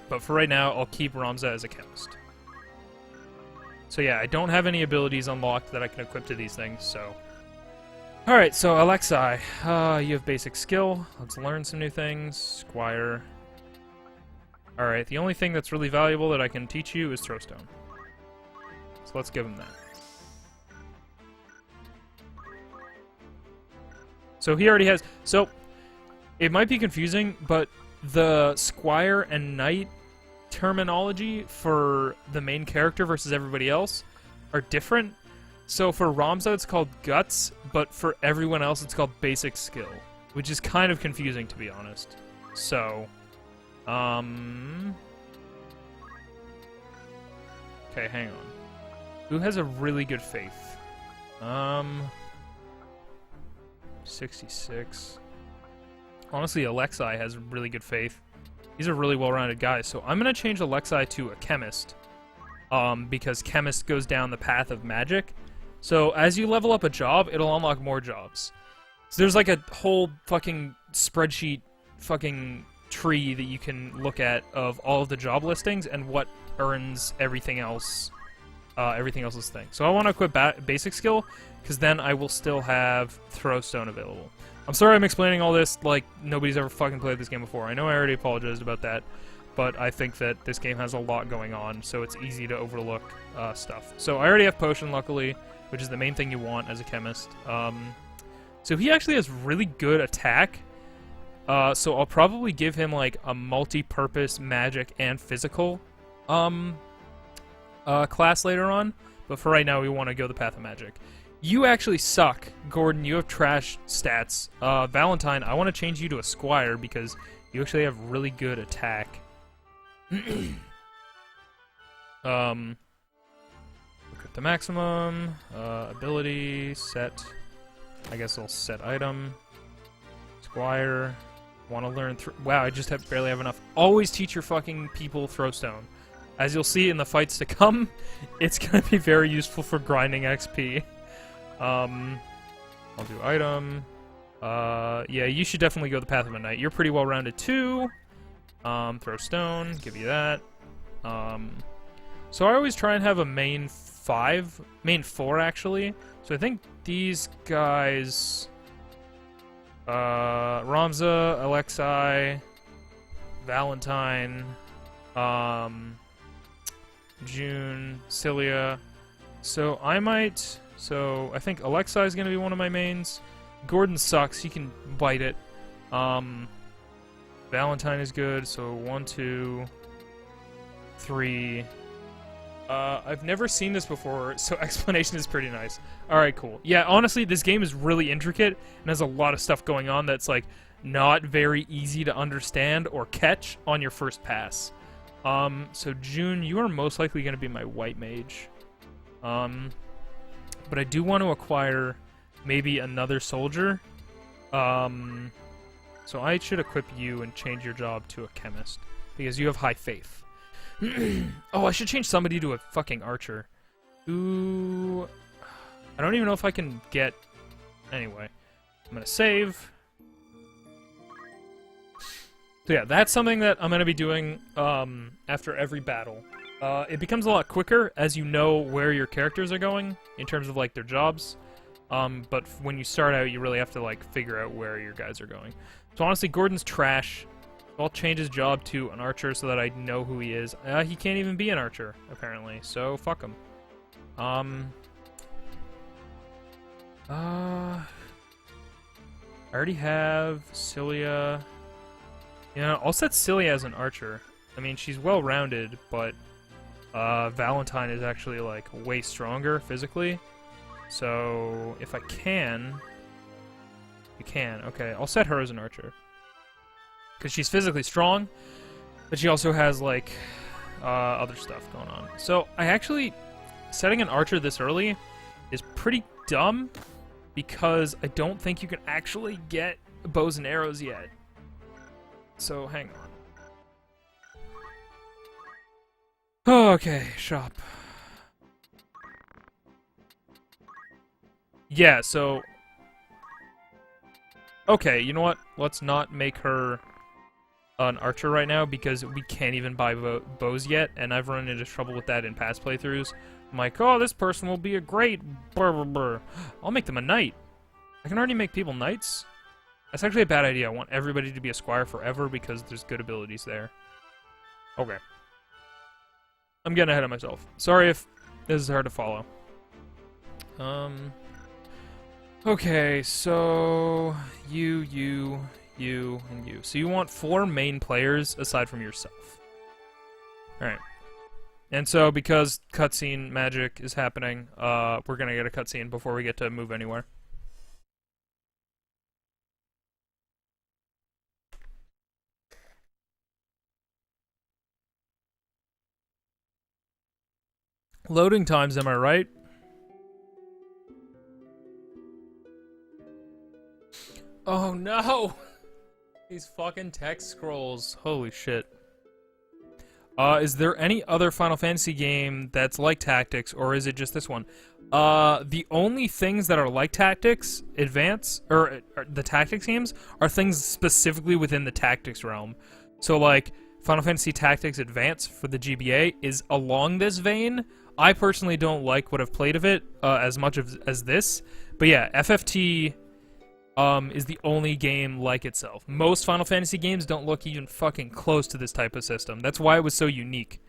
But for right now, I'll keep Ramza as a Chemist. So yeah, I don't have any abilities unlocked that I can equip to these things, so... Alright, so Alexei, you have basic skill. Let's learn some new things. Squire. Alright, the only thing that's really valuable that I can teach you is Throwstone. So let's give him that. So he already has... So, it might be confusing, but the Squire and Knight terminology for the main character versus everybody else are different. So for Ramza it's called Guts, but for everyone else it's called Basic Skill, which is kind of confusing, to be honest. So, okay, hang on. Who has a really good faith? 66. Honestly, Alexei has really good faith. He's a really well-rounded guy, so I'm going to change Alexei to a Chemist, because Chemist goes down the path of magic. So as you level up a job, it'll unlock more jobs. So there's like a whole fucking spreadsheet fucking tree that you can look at of all of the job listings and what earns everything else, everything else's thing. So I want to equip basic skill, because then I will still have Throwstone available. I'm sorry I'm explaining all this like nobody's ever fucking played this game before. I know I already apologized about that, but I think that this game has a lot going on, so it's easy to overlook stuff. So I already have Potion, luckily, which is the main thing you want as a Chemist. So he actually has really good attack, so I'll probably give him like a multi-purpose magic and physical class later on, but for right now we want to go the path of magic. You actually suck, Gordon. You have trash stats. Valentine, I want to change you to a Squire because you actually have really good attack. Equip the maximum. Ability, set. I guess I'll set item. Squire. Want to learn... Wow, I just barely have enough. Always teach your fucking people Throwstone. As you'll see in the fights to come, it's going to be very useful for grinding XP. I'll do item. Yeah, you should definitely go the path of a knight. You're pretty well rounded too. Throw stone, give you that. So I always try and have a main 4 actually. So I think these guys, Ramza, Alexei, Valentine, June, Cilia. So I might... So I think Alexei is going to be one of my mains. Gordon sucks. He can bite it. Valentine is good. So 1, 2, 3. I've never seen this before, so explanation is pretty nice. Alright, cool. Yeah, honestly, this game is really intricate and has a lot of stuff going on that's, like, not very easy to understand or catch on your first pass. So June, you are most likely going to be my white mage. But I do want to acquire maybe another soldier. So I should equip you and change your job to a chemist, because you have high faith. Oh, I should change somebody to a fucking archer. Ooh, I don't even know if I can get... Anyway, I'm gonna save. So yeah, that's something that I'm gonna be doing after every battle. It becomes a lot quicker as you know where your characters are going in terms of like their jobs. But when you start out, you really have to like figure out where your guys are going. So honestly, Gordon's trash. I'll change his job to an archer so that I know who he is. He can't even be an archer, apparently, so fuck him. I already have Cilia. Yeah, I'll set Cilia as an archer. I mean, she's well-rounded, but Valentine is actually, like, way stronger physically. So, if I can... You can. Okay, I'll set her as an archer. Because she's physically strong, but she also has, like, other stuff going on. So, I actually... Setting an archer this early is pretty dumb, because I don't think you can actually get bows and arrows yet. So, hang on. Oh, okay, shop. Yeah, so... Okay, you know what? Let's not make her an archer right now, because we can't even buy bows yet, and I've run into trouble with that in past playthroughs. I'm like, oh, this person will be a great... I'll make them a knight. I can already make people knights. That's actually a bad idea. I want everybody to be a squire forever, because there's good abilities there. Okay. I'm getting ahead of myself. Sorry if this is hard to follow. Okay, so... You, and you. So you want 4 main players aside from yourself. Alright. And so, because cutscene magic is happening, we're gonna get a cutscene before we get to move anywhere. Loading times, am I right? Oh no! These fucking text scrolls. Holy shit. Is there any other Final Fantasy game that's like Tactics, or is it just this one? The only things that are like Tactics, the Tactics games, are things specifically within the Tactics realm. So, like, Final Fantasy Tactics Advance for the GBA is along this vein. I personally don't like what I've played of it as much as this. But yeah, FFT is the only game like itself. Most Final Fantasy games don't look even fucking close to this type of system. That's why it was so unique.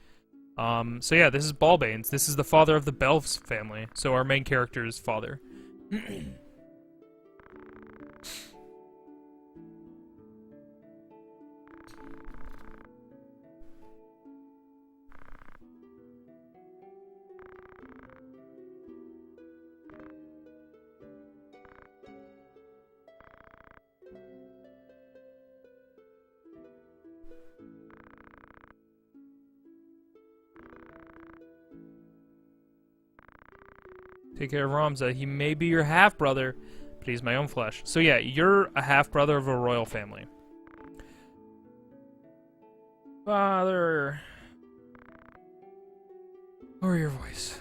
So yeah, this is Balbane's. This is the father of the Belfs family. So our main character's father. Take care of Ramza. He may be your half-brother, but he's my own flesh. So yeah, you're a half-brother of a royal family. Father... Lower your voice.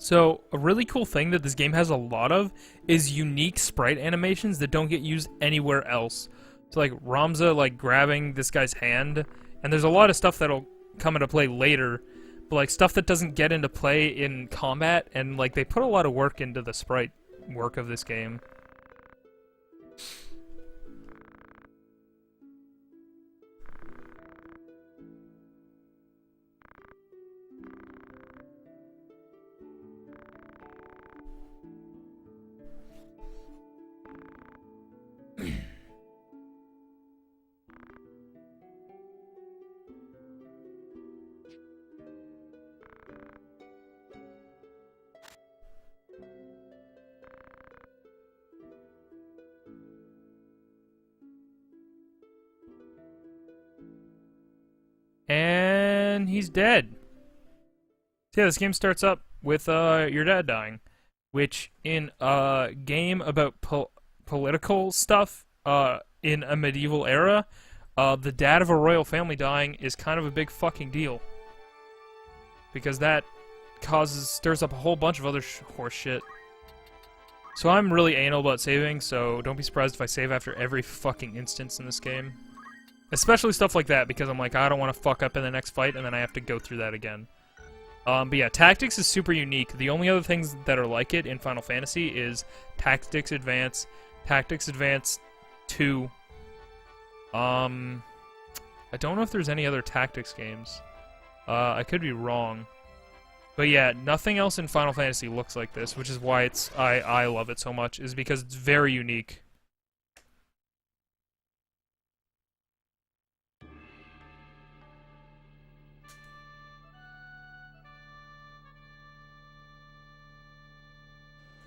So, a really cool thing that this game has a lot of is unique sprite animations that don't get used anywhere else. So, like, Ramza, like, grabbing this guy's hand And there's a lot of stuff that'll come into play later, but like stuff that doesn't get into play in combat, and like they put a lot of work into the sprite work of this game. And he's dead. So yeah, this game starts up with your dad dying, which in a game about political stuff in a medieval era, the dad of a royal family dying is kind of a big fucking deal. Because that stirs up a whole bunch of other horse shit. So I'm really anal about saving, so don't be surprised if I save after every fucking instance in this game. Especially stuff like that, because I'm like, I don't want to fuck up in the next fight, and then I have to go through that again. But yeah, Tactics is super unique. The only other things that are like it in Final Fantasy is Tactics Advance 2. I don't know if there's any other Tactics games. I could be wrong. But yeah, nothing else in Final Fantasy looks like this, which is why I love it so much, is because it's very unique.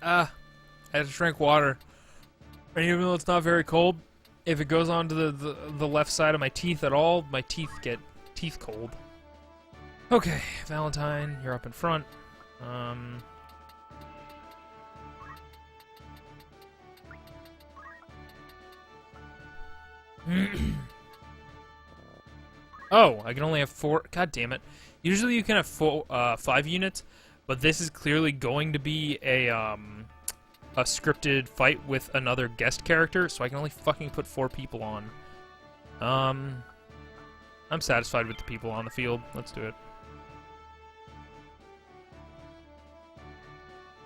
I had to drink water. And even though it's not very cold, if it goes onto the left side of my teeth at all, my teeth get teeth cold. Okay, Valentine, you're up in front. Oh, I can only have 4. God damn it. Usually you can have 5 units, but this is clearly going to be a scripted fight with another guest character, so I can only fucking put 4 people on. I'm satisfied with the people on the field. Let's do it.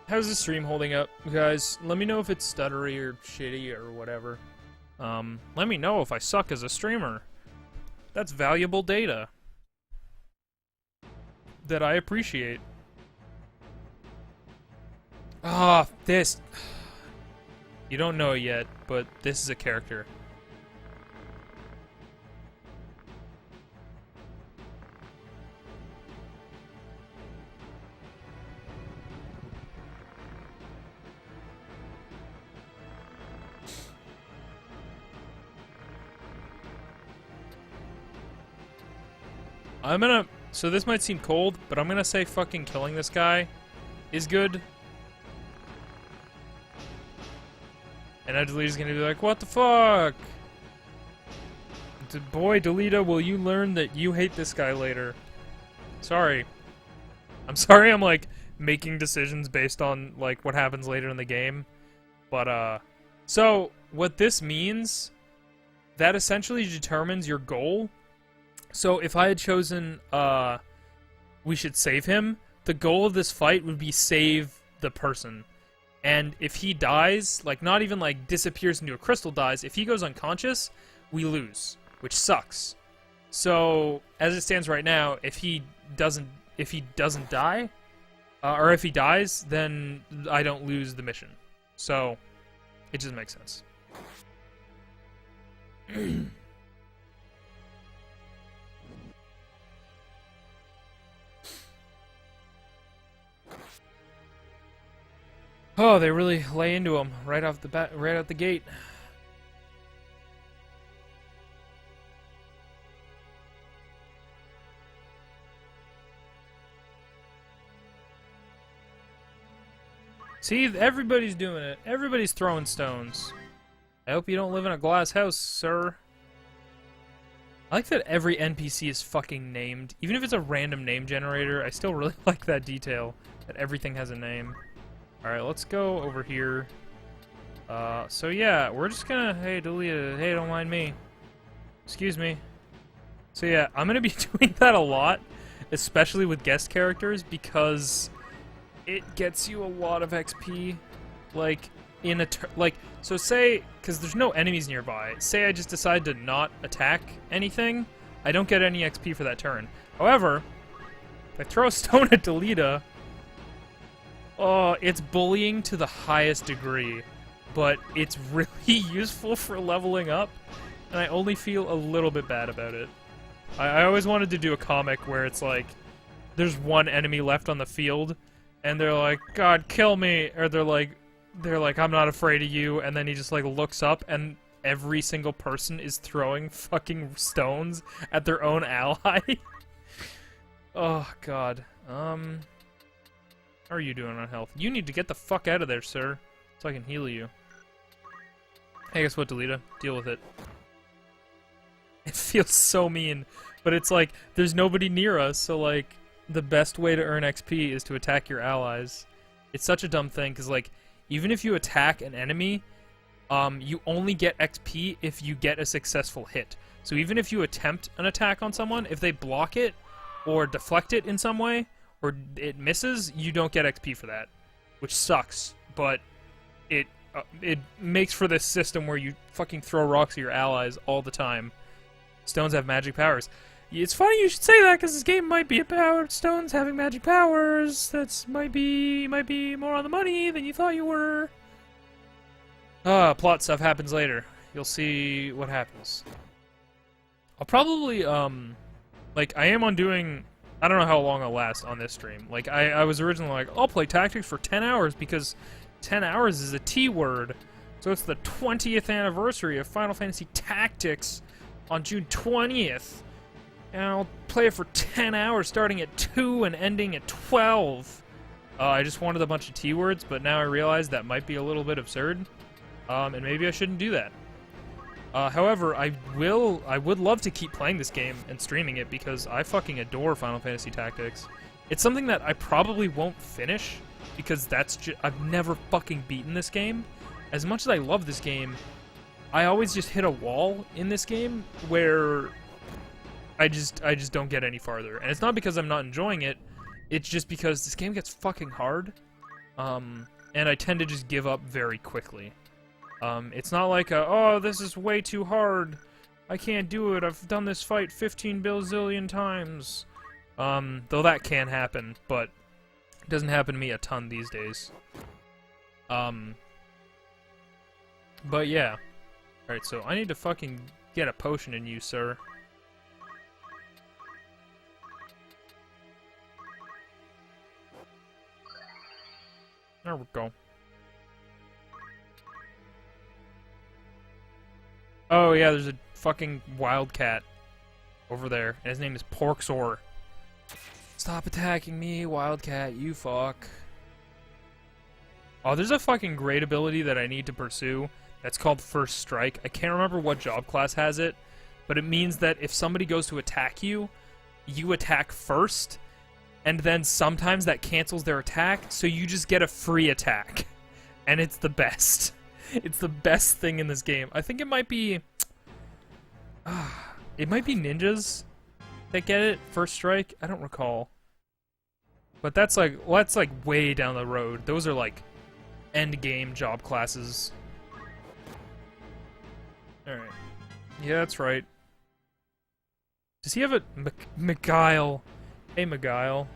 How's the stream holding up, guys? Let me know if it's stuttery or shitty or whatever. Let me know if I suck as a streamer. That's valuable data that I appreciate. Ah, this. You don't know it yet, but this is a character. So this might seem cold, but I'm gonna say fucking killing this guy is good. And Delita's gonna be like, what the fuck? Boy, Delita, will you learn that you hate this guy later? Sorry. I'm sorry I'm, like, making decisions based on, like, what happens later in the game. But, so, what this means, that essentially determines your goal. So, if I had chosen, we should save him, the goal of this fight would be save the person. And if he dies, like, not even, like, disappears into a crystal dies, if he goes unconscious, we lose, which sucks. So, as it stands right now, if he doesn't die, or if he dies, then I don't lose the mission. So, it just makes sense. Oh, they really lay into him right off the bat, right out the gate. See, everybody's doing it. Everybody's throwing stones. I hope you don't live in a glass house, sir. I like that every NPC is fucking named. Even if it's a random name generator, I still really like that detail, that everything has a name. Alright, let's go over here. So yeah, we're just gonna... Hey, Delita, hey, don't mind me. Excuse me. So yeah, I'm gonna be doing that a lot, especially with guest characters, because it gets you a lot of XP. Like, in a so say, because there's no enemies nearby, say I just decide to not attack anything, I don't get any XP for that turn. However, if I throw a stone at Delita, oh, it's bullying to the highest degree, but it's really useful for leveling up, and I only feel a little bit bad about it. I always wanted to do a comic where it's like, there's one enemy left on the field, and they're like, God, kill me, or they're like, I'm not afraid of you, and then he just like looks up, and every single person is throwing fucking stones at their own ally. Oh, God. How are you doing on health? You need to get the fuck out of there, sir, so I can heal you. Hey, guess what, Delita? Deal with it. It feels so mean, but it's like, there's nobody near us, so like, the best way to earn XP is to attack your allies. It's such a dumb thing, because like, even if you attack an enemy, you only get XP if you get a successful hit. So even if you attempt an attack on someone, if they block it, or deflect it in some way, or it misses, you don't get XP for that. Which sucks, but it makes for this system where you fucking throw rocks at your allies all the time. Stones have magic powers. It's funny you should say that, because this game might be about stones having magic powers. That's might be more on the money than you thought you were. Plot stuff happens later. You'll see what happens. I'll probably, like, I am on doing, I don't know how long I'll last on this stream. Like, I was originally like, I'll play Tactics for 10 hours, because 10 hours is a T word. So it's the 20th anniversary of Final Fantasy Tactics on June 20th. And I'll play it for 10 hours, starting at 2 and ending at 12. I just wanted a bunch of T words, but now I realize that might be a little bit absurd. And maybe I shouldn't do that. However, I would love to keep playing this game and streaming it, because I fucking adore Final Fantasy Tactics. It's something that I probably won't finish, because I've never fucking beaten this game. As much as I love this game, I always just hit a wall in this game where I just don't get any farther. And it's not because I'm not enjoying it, it's just because this game gets fucking hard. And I tend to just give up very quickly. It's not like oh, this is way too hard, I can't do it, I've done this fight 15 bilzillion times. Though that can happen, but it doesn't happen to me a ton these days. But yeah. Alright, so I need to fucking get a potion in you, sir. There we go. Oh yeah, there's a fucking wildcat over there, and his name is Porksor. Stop attacking me, wildcat, you fuck. Oh, there's a fucking great ability that I need to pursue that's called First Strike. I can't remember what job class has it, but it means that if somebody goes to attack you, you attack first, and then sometimes that cancels their attack, so you just get a free attack. And it's the best. It's the best thing in this game. I think it might be... it might be ninjas that get it, First Strike. I don't recall. But that's like way down the road. Those are like end game job classes. Alright. Yeah, that's right. Does he have a... Miguel. Hey, Miguel.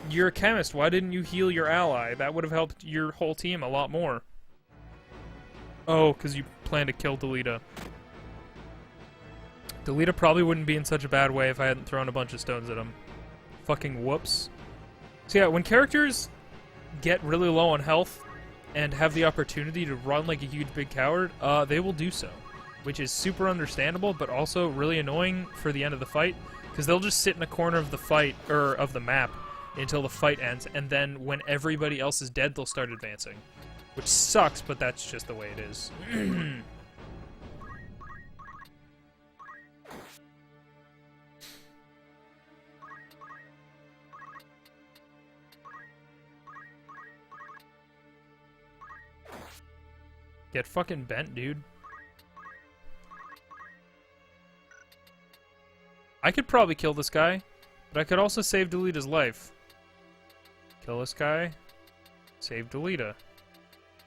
You're a chemist. Why didn't you heal your ally? That would have helped your whole team a lot more. Oh, because you plan to kill Delita. Delita probably wouldn't be in such a bad way if I hadn't thrown a bunch of stones at him. Fucking whoops. So yeah, when characters get really low on health and have the opportunity to run like a huge big coward, they will do so. Which is super understandable, but also really annoying for the end of the fight, because they'll just sit in a corner of the fight, or of the map, until the fight ends, and then when everybody else is dead, they'll start advancing. Which sucks, but that's just the way it is. Get fucking bent, dude. I could probably kill this guy, but I could also save Delita's life. Kill this guy. Save Delita.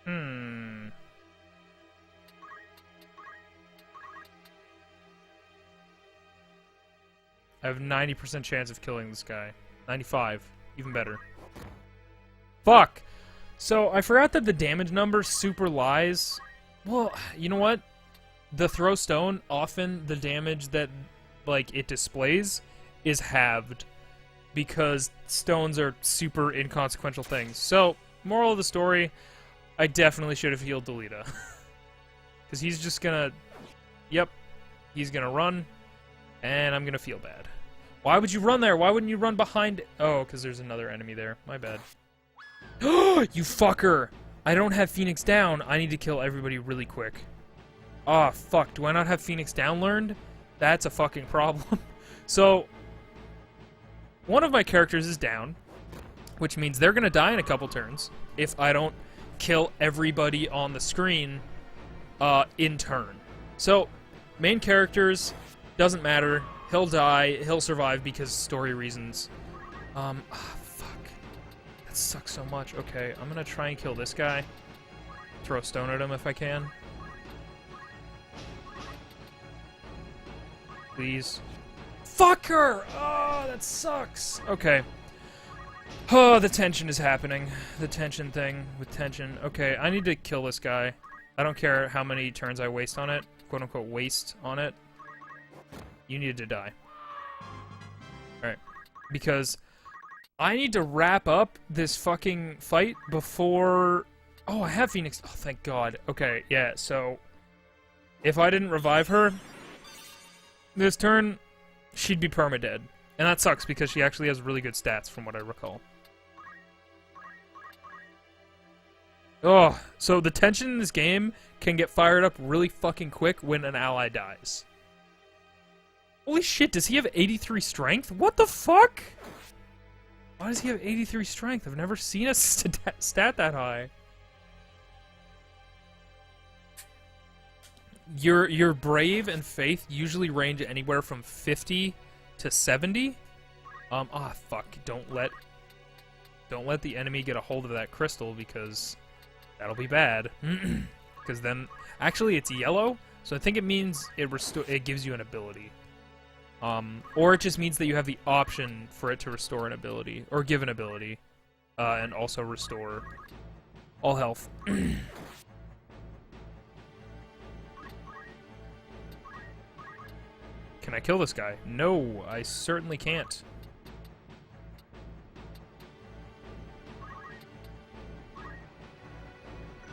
I have 90% chance of killing this guy. 95. Even better. Fuck! So, I forgot that the damage number super lies. Well, you know what? The throw stone, often the damage that, like, it displays is halved. Because stones are super inconsequential things. So, moral of the story, I definitely should have healed Delita. Because he's just gonna... Yep. He's gonna run. And I'm gonna feel bad. Why would you run there? Why wouldn't you run behind... Oh, because there's another enemy there. My bad. You fucker! I don't have Phoenix down. I need to kill everybody really quick. Ah, fuck. Do I not have Phoenix down learned? That's a fucking problem. So, one of my characters is down, which means they're gonna die in a couple turns if I don't kill everybody on the screen in turn. So, main characters, doesn't matter. He'll die, he'll survive because story reasons. Fuck. That sucks so much. Okay, I'm gonna try and kill this guy. Throw a stone at him if I can. Please. Fucker! Oh, that sucks. Okay. Oh, the tension is happening. The tension thing with tension. Okay, I need to kill this guy. I don't care how many turns I waste on it. Quote-unquote waste on it. You needed to die. Alright. Because I need to wrap up this fucking fight before... Oh, I have Phoenix. Oh, thank God. Okay, yeah, so... If I didn't revive her... This turn, she'd be permadead. And that sucks because she actually has really good stats from what I recall. Oh, so the tension in this game can get fired up really fucking quick when an ally dies. Holy shit, does he have 83 strength? What the fuck? Why does he have 83 strength? I've never seen a stat that high. Your brave and faith usually range anywhere from 50 to 70. Fuck, don't let the enemy get a hold of that crystal because that'll be bad. Because then actually it's yellow, so I think it means it gives you an ability. Or it just means that you have the option for it to restore an ability, or give an ability, and also restore all health. Can I kill this guy? No, I certainly can't.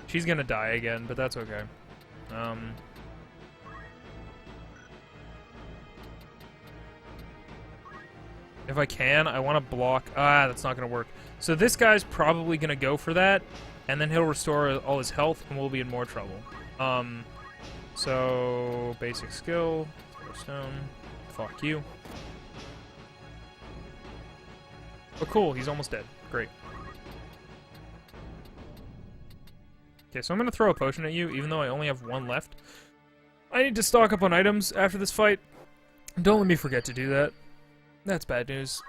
She's gonna die again, but that's okay. If I can, I want to block... that's not going to work. So this guy's probably going to go for that, and then he'll restore all his health, and we'll be in more trouble. So... Basic skill. Throw stone. Fuck you. Oh, cool. He's almost dead. Great. Okay, so I'm going to throw a potion at you, even though I only have one left. I need to stock up on items after this fight. Don't let me forget to do that. That's bad news.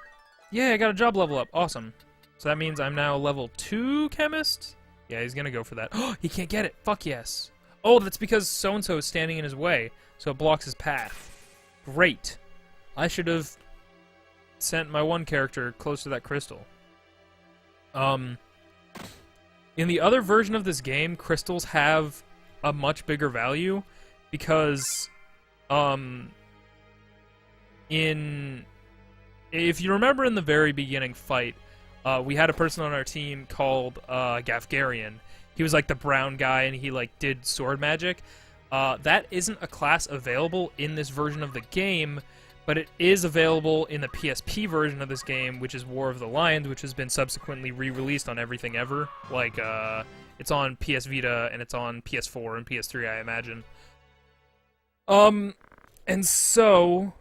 Yeah, I got a job level up. Awesome. So that means I'm now level 2 chemist? Yeah, he's gonna go for that. Oh, he can't get it. Fuck yes. Oh, that's because so-and-so is standing in his way, so it blocks his path. Great. I should have sent my one character close to that crystal. In the other version of this game, crystals have a much bigger value because, if you remember in the very beginning fight, we had a person on our team called Gafgarian. He was like the brown guy and he like did sword magic. That isn't a class available in this version of the game, but it is available in the PSP version of this game, which is War of the Lions, which has been subsequently re-released on everything ever. Like, it's on PS Vita and it's on PS4 and PS3, I imagine. And so...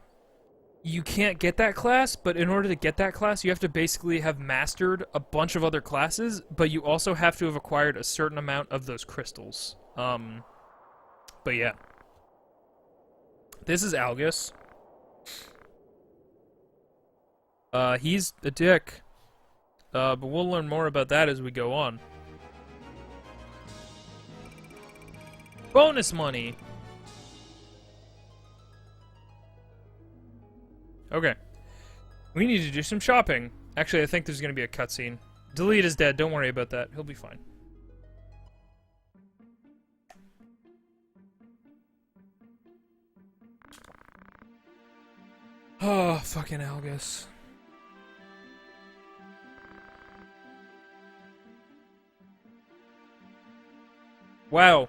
You can't get that class, but in order to get that class, you have to basically have mastered a bunch of other classes, but you also have to have acquired a certain amount of those crystals. But yeah. This is Algus. He's a dick. But we'll learn more about that as we go on. Bonus money! Okay. We need to do some shopping. Actually, I think there's gonna be a cutscene. Delete is dead, don't worry about that. He'll be fine. Oh, fucking Algus. Wow.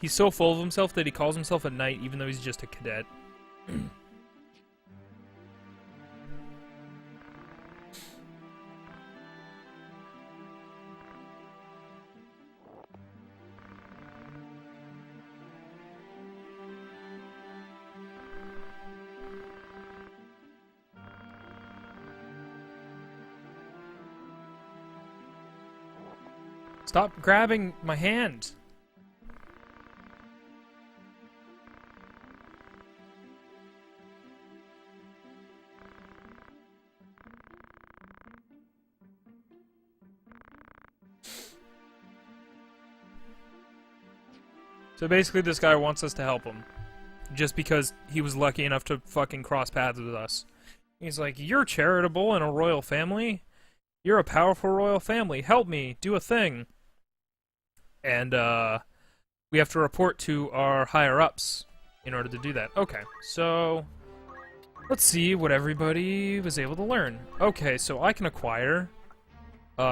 He's so full of himself that he calls himself a knight even though he's just a cadet. Stop grabbing my hand. So basically this guy wants us to help him. Just because he was lucky enough to fucking cross paths with us. He's like, you're charitable in a royal family? You're a powerful royal family. Help me. Do a thing. And, we have to report to our higher-ups in order to do that. Okay, so let's see what everybody was able to learn. Okay, so I can acquire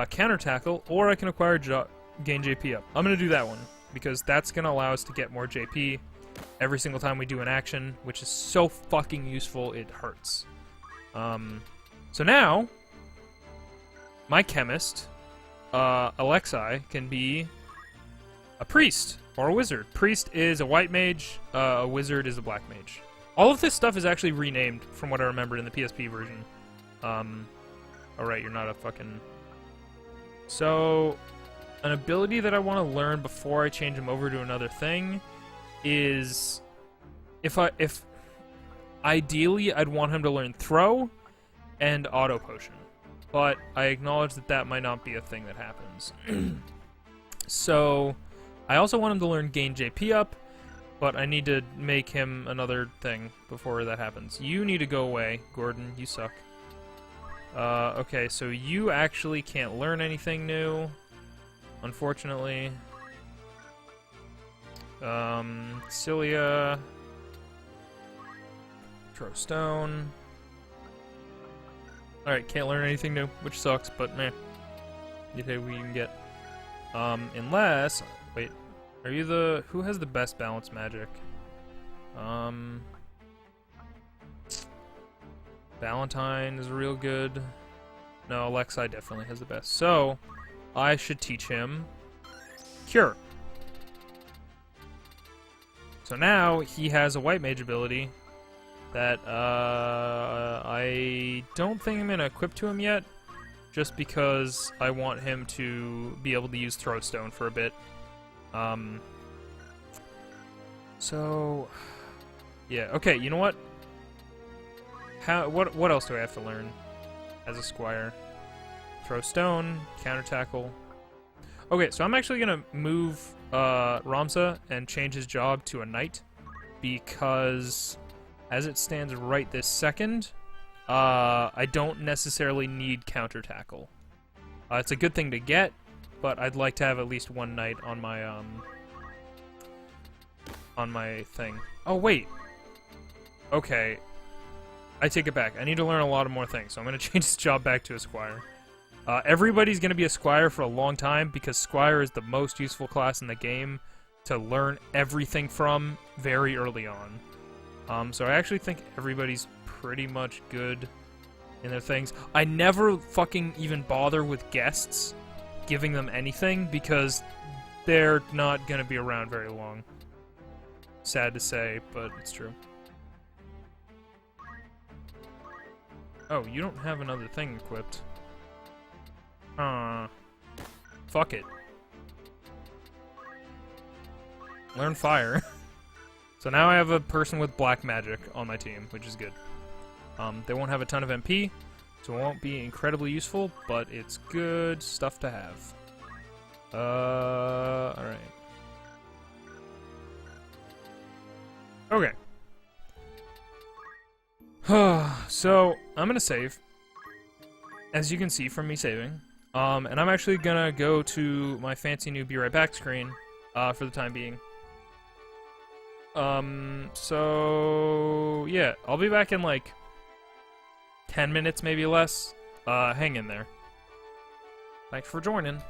counter tackle, or I can acquire gain JP up. I'm gonna do that one because that's gonna allow us to get more JP every single time we do an action, which is so fucking useful it hurts. So now my chemist, Alexei, can be a priest or a wizard. Priest is a white mage, a wizard is a black mage. All of this stuff is actually renamed from what I remember in the PSP version. Alright, you're not a fucking... So, an ability that I want to learn before I change him over to another thing is... If ideally, I'd want him to learn throw and auto potion. But I acknowledge that that might not be a thing that happens. So... I also want him to learn gain JP up, but I need to make him another thing before that happens. You need to go away, Gordon. You suck. Okay, so you actually can't learn anything new, unfortunately. Cilia. Throw stone. Alright, can't learn anything new, which sucks, but meh. You take what you can get. Unless... Wait, are you the... Who has the best balanced magic? Valentine is real good. No, Alexei definitely has the best. So, I should teach him Cure. So now, he has a white mage ability that, I don't think I'm going to equip to him yet, just because I want him to be able to use Throw Stone for a bit. So, yeah, okay, you know what? What else do I have to learn as a squire? Throw stone, counter tackle. Okay, so I'm actually gonna move Ramza and change his job to a knight because, as it stands right this second, I don't necessarily need counter tackle. It's a good thing to get, but I'd like to have at least one knight on my thing. Oh wait. Okay. I take it back. I need to learn a lot of more things, so I'm going to change this job back to a squire. Everybody's going to be a squire for a long time, because squire is the most useful class in the game to learn everything from very early on. So I actually think everybody's pretty much good in their things. I never fucking even bother with guests, giving them anything, because they're not going to be around very long. Sad to say, but it's true. Oh, you don't have another thing equipped. Fuck it. Learn fire. So now I have a person with black magic on my team, which is good. They won't have a ton of MP, So it won't be incredibly useful, but it's good stuff to have. Alright. Okay. So, I'm gonna save. As you can see from me saving. And I'm actually gonna go to my fancy new Be Right Back screen, for the time being. So yeah, I'll be back in like 10 minutes, maybe less. Hang in there. Thanks for joining.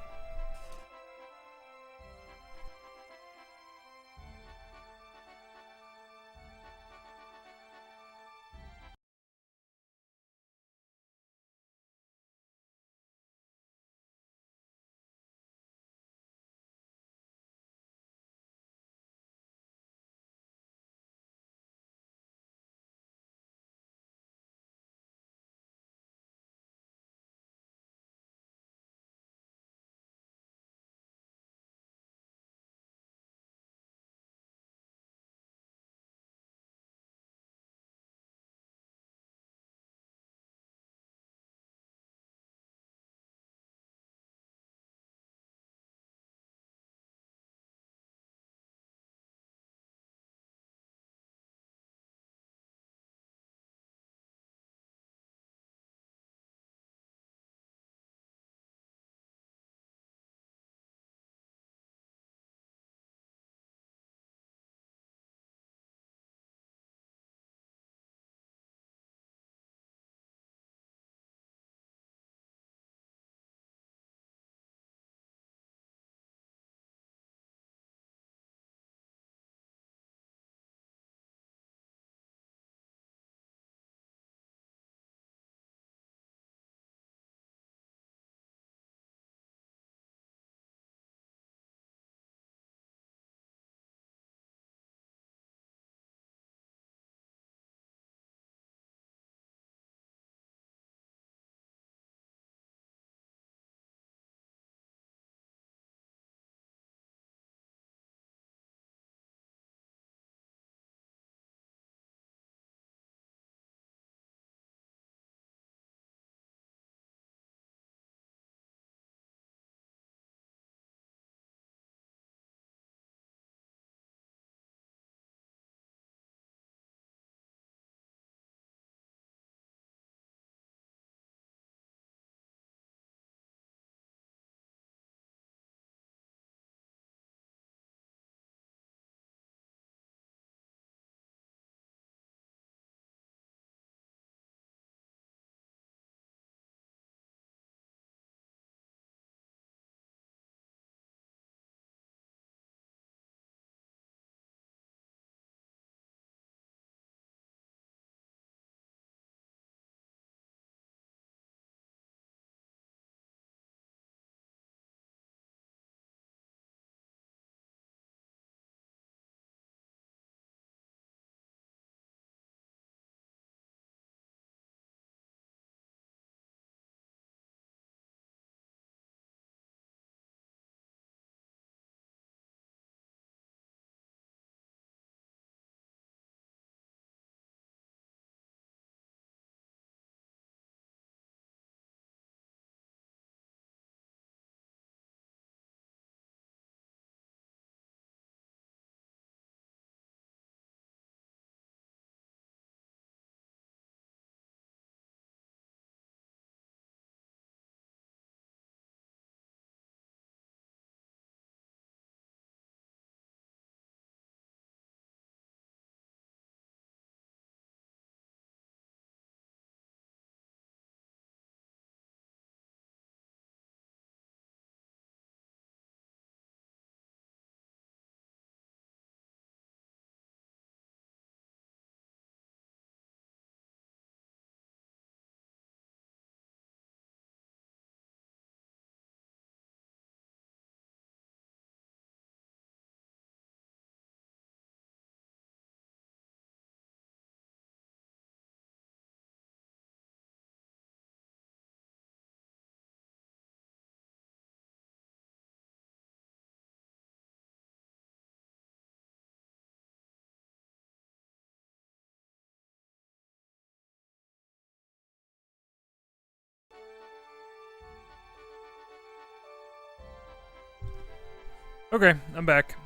Okay, I'm back.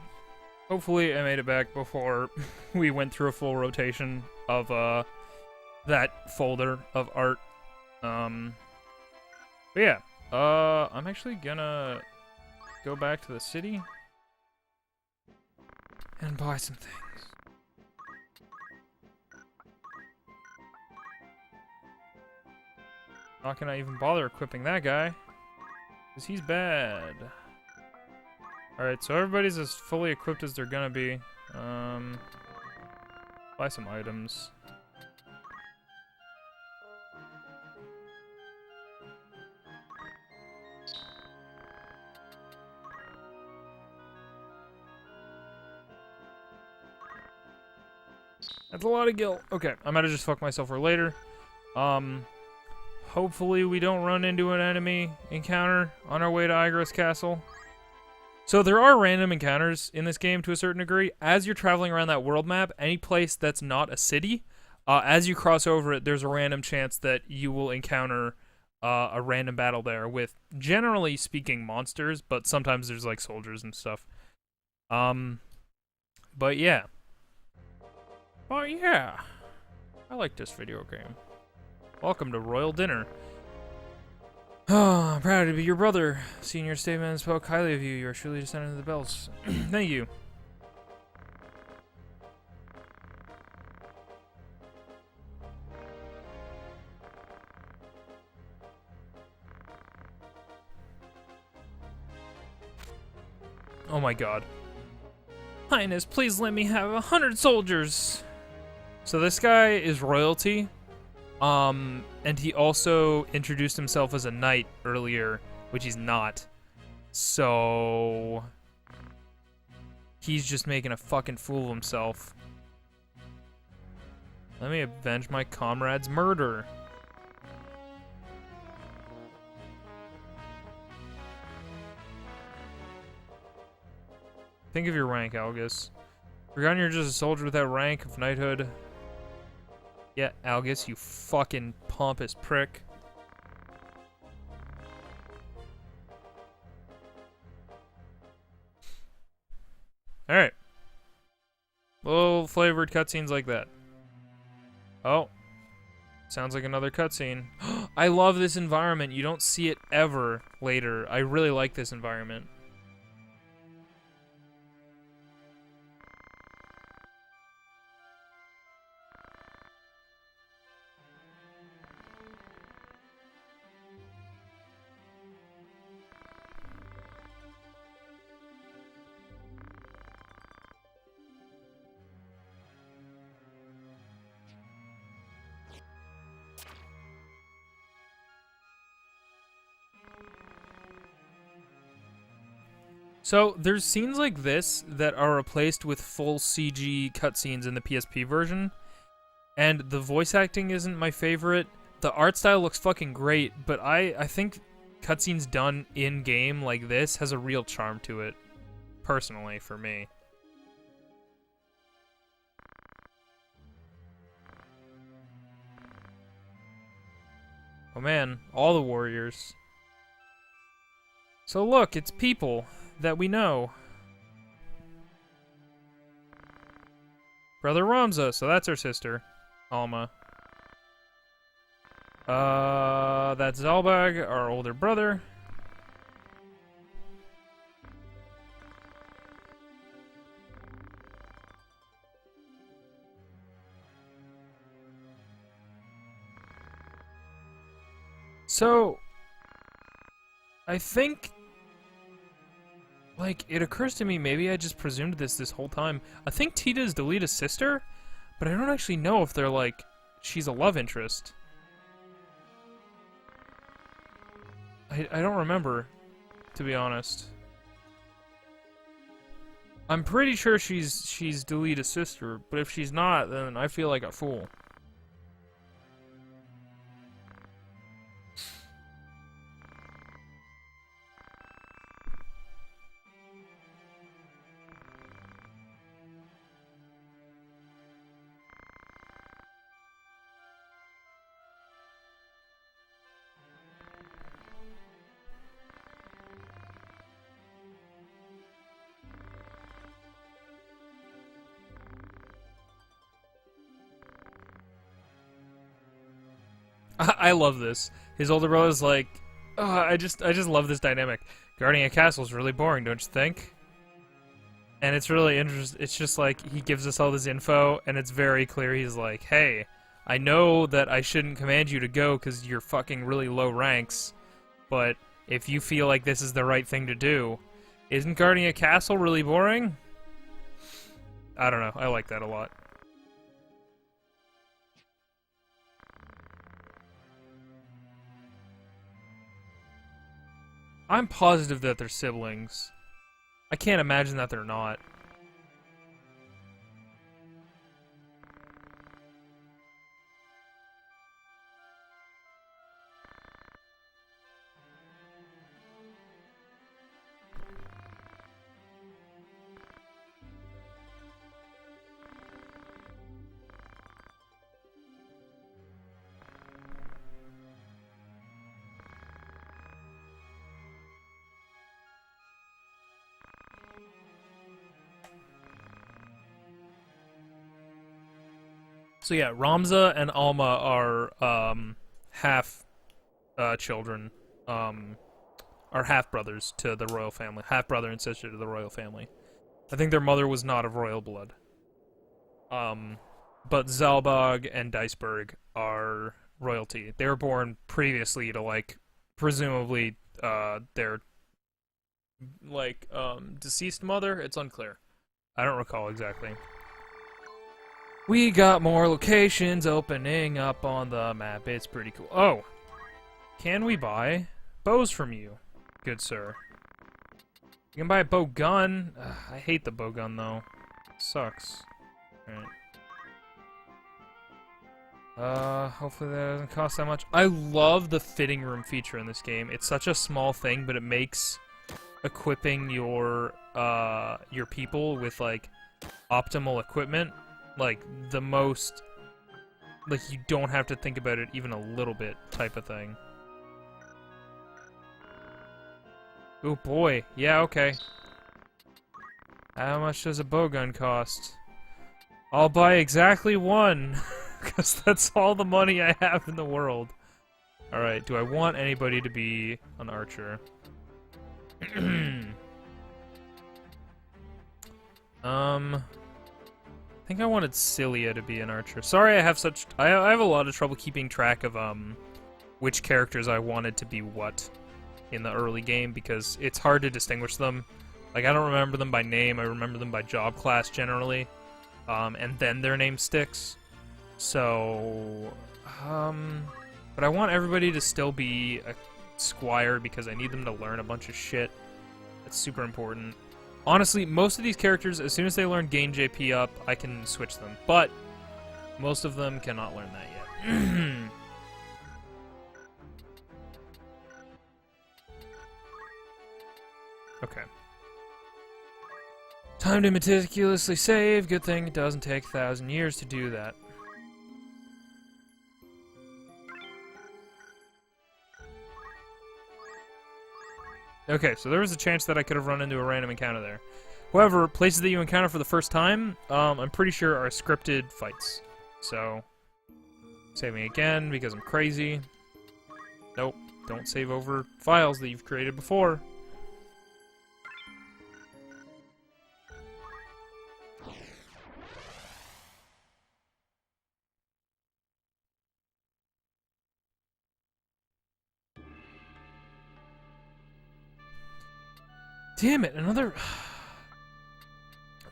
Hopefully I made it back before we went through a full rotation of that folder of art. But yeah, I'm actually gonna go back to the city and buy some things. Not gonna even bother equipping that guy, because he's bad. Alright, so everybody's as fully equipped as they're gonna be. Buy some items. That's a lot of gil. Okay, I might have just fucked myself for later. Hopefully we don't run into an enemy encounter on our way to Igra's castle. So there are random encounters in this game to a certain degree. As you're traveling around that world map, any place that's not a city, as you cross over it, there's a random chance that you will encounter a random battle there with, generally speaking, monsters, but sometimes there's like soldiers and stuff. But yeah. Oh yeah. I like this video game. Welcome to Royal Dinner. Oh, I'm proud to be your brother. Senior statement spoke highly of you. You are truly descendant of the bells. Thank you. Oh my god. Highness, please let me have 100 soldiers. So this guy is royalty. And he also introduced himself as a knight earlier, which he's not. So he's just making a fucking fool of himself. Let me avenge my comrade's murder. Think of your rank, Algus. Forgotten you're just a soldier with that rank of knighthood. Yeah, Algus, you fucking pompous prick. Alright. Little flavored cutscenes like that. Oh. Sounds like another cutscene. I love this environment. You don't see it ever later. I really like this environment. So, there's scenes like this that are replaced with full CG cutscenes in the PSP version, and the voice acting isn't my favorite. The art style looks fucking great, but I think cutscenes done in-game like this has a real charm to it, personally, for me. Oh man, all the warriors. So look, it's people that we know. Brother Ramza, so that's her sister, Alma. That's Zalbag, our older brother. So, I think, like, it occurs to me, maybe I just presumed this whole time. I think Tita is Delita's sister, but I don't actually know if they're, like, she's a love interest. I don't remember, to be honest. I'm pretty sure she's Delita's sister, but if she's not, then I feel like a fool. I love this. His older brother's like, oh, I just love this dynamic. Guarding a castle is really boring, don't you think? And it's really interesting. It's just like he gives us all this info, and it's very clear. He's like, hey, I know that I shouldn't command you to go because you're fucking really low ranks, but if you feel like this is the right thing to do, isn't guarding a castle really boring? I don't know. I like that a lot. I'm positive that they're siblings. I can't imagine that they're not. So yeah, Ramza and Alma are half children, are half brothers to the royal family, half brother and sister to the royal family. I think their mother was not of royal blood. But Zalbog and Diceberg are royalty. They were born previously to like, presumably their like deceased mother. It's unclear. I don't recall exactly. We got more locations opening up on the map. It's pretty cool. Oh, can we buy bows from you, good sir? You can buy a bow gun. Ugh, I hate the bow gun though. Sucks. Alright. Hopefully that doesn't cost that much. I love the fitting room feature in this game. It's such a small thing, but it makes equipping your people with like optimal equipment like the most, like you don't have to think about it even a little bit type of thing. Oh boy, yeah, okay. How much does a bowgun cost? I'll buy exactly one, because that's all the money I have in the world. Alright, do I want anybody to be an archer? I think I wanted Cilia to be an archer. Sorry I have such... I have a lot of trouble keeping track of, which characters I wanted to be what in the early game, because it's hard to distinguish them. Like, I don't remember them by name, I remember them by job class, generally. And then their name sticks. So... but I want everybody to still be a squire, because I need them to learn a bunch of shit. That's super important. Honestly, most of these characters, as soon as they learn gain JP up, I can switch them. But most of them cannot learn that yet. Okay. Time to meticulously save. Good thing it doesn't take 1,000 years to do that. Okay, so there was a chance that I could have run into a random encounter there. However, places that you encounter for the first time, I'm pretty sure are scripted fights. So, saving again because I'm crazy. Nope, don't save over files that you've created before. Damn it, another...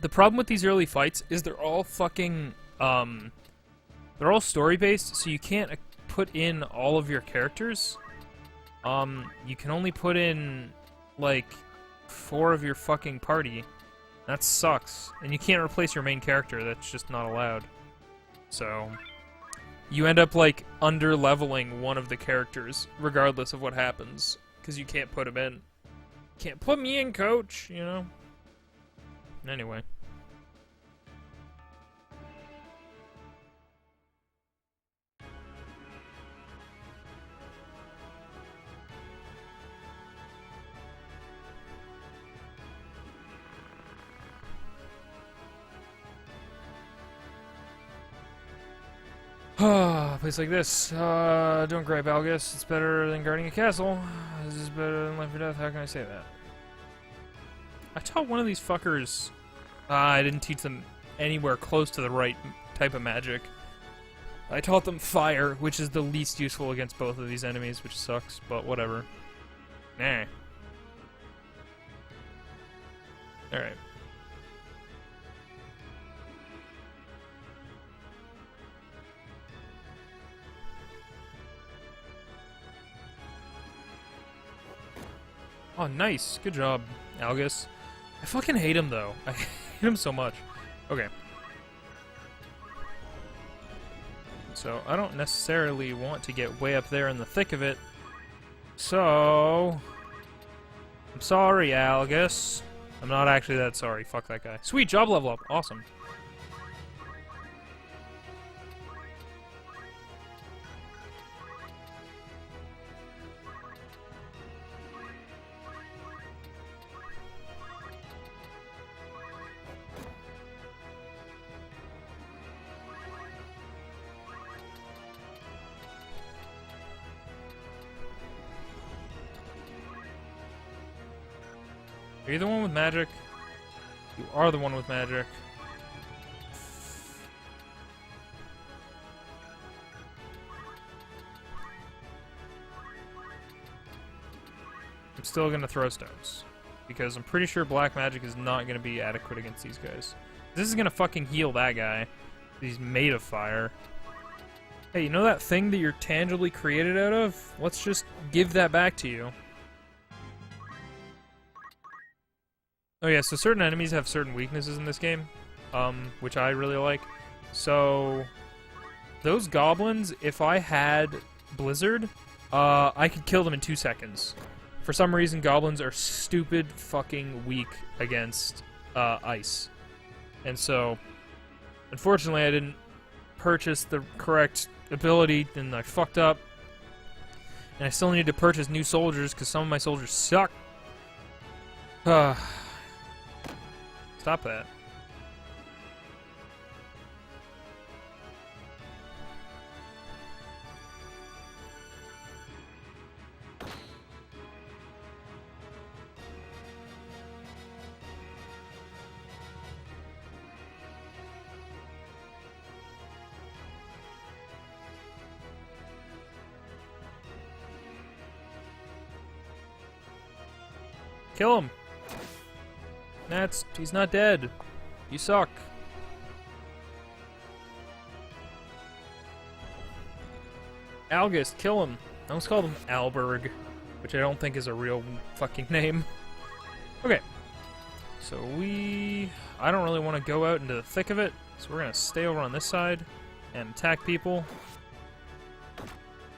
The problem with these early fights is they're all fucking, they're all story-based, so you can't put in all of your characters. You can only put in, like, 4 of your fucking party. That sucks. And you can't replace your main character, that's just not allowed. So, you end up, like, under-leveling one of the characters, regardless of what happens, because you can't put him in. Can't put me in, coach, you know? Anyway. A place like this. Don't gripe, Algus. It's better than guarding a castle. This is better than life or death. How can I say that? I taught one of these fuckers... I didn't teach them anywhere close to the right type of magic. I taught them fire, which is the least useful against both of these enemies, which sucks, but whatever. Nah. Alright. Oh, nice. Good job, Algus. I fucking hate him, though. I hate him so much. Okay. So, I don't necessarily want to get way up there in the thick of it. So... I'm sorry, Algus. I'm not actually that sorry. Fuck that guy. Sweet, job level up. Awesome. Are you the one with magic? You are the one with magic. I'm still gonna throw stones. Because I'm pretty sure black magic is not gonna be adequate against these guys. This is gonna fucking heal that guy. He's made of fire. Hey, you know that thing that you're tangibly created out of? Let's just give that back to you. Oh yeah, so certain enemies have certain weaknesses in this game, which I really like. So, those goblins, if I had Blizzard, I could kill them in 2 seconds. For some reason, goblins are stupid fucking weak against ice. And so, unfortunately, I didn't purchase the correct ability, and I fucked up. And I still need to purchase new soldiers, because some of my soldiers suck. Stop that. Kill him! He's not dead. You suck. Algus, kill him. I almost called him Alberg, which I don't think is a real fucking name. Okay. So I don't really want to go out into the thick of it, so we're gonna stay over on this side and attack people.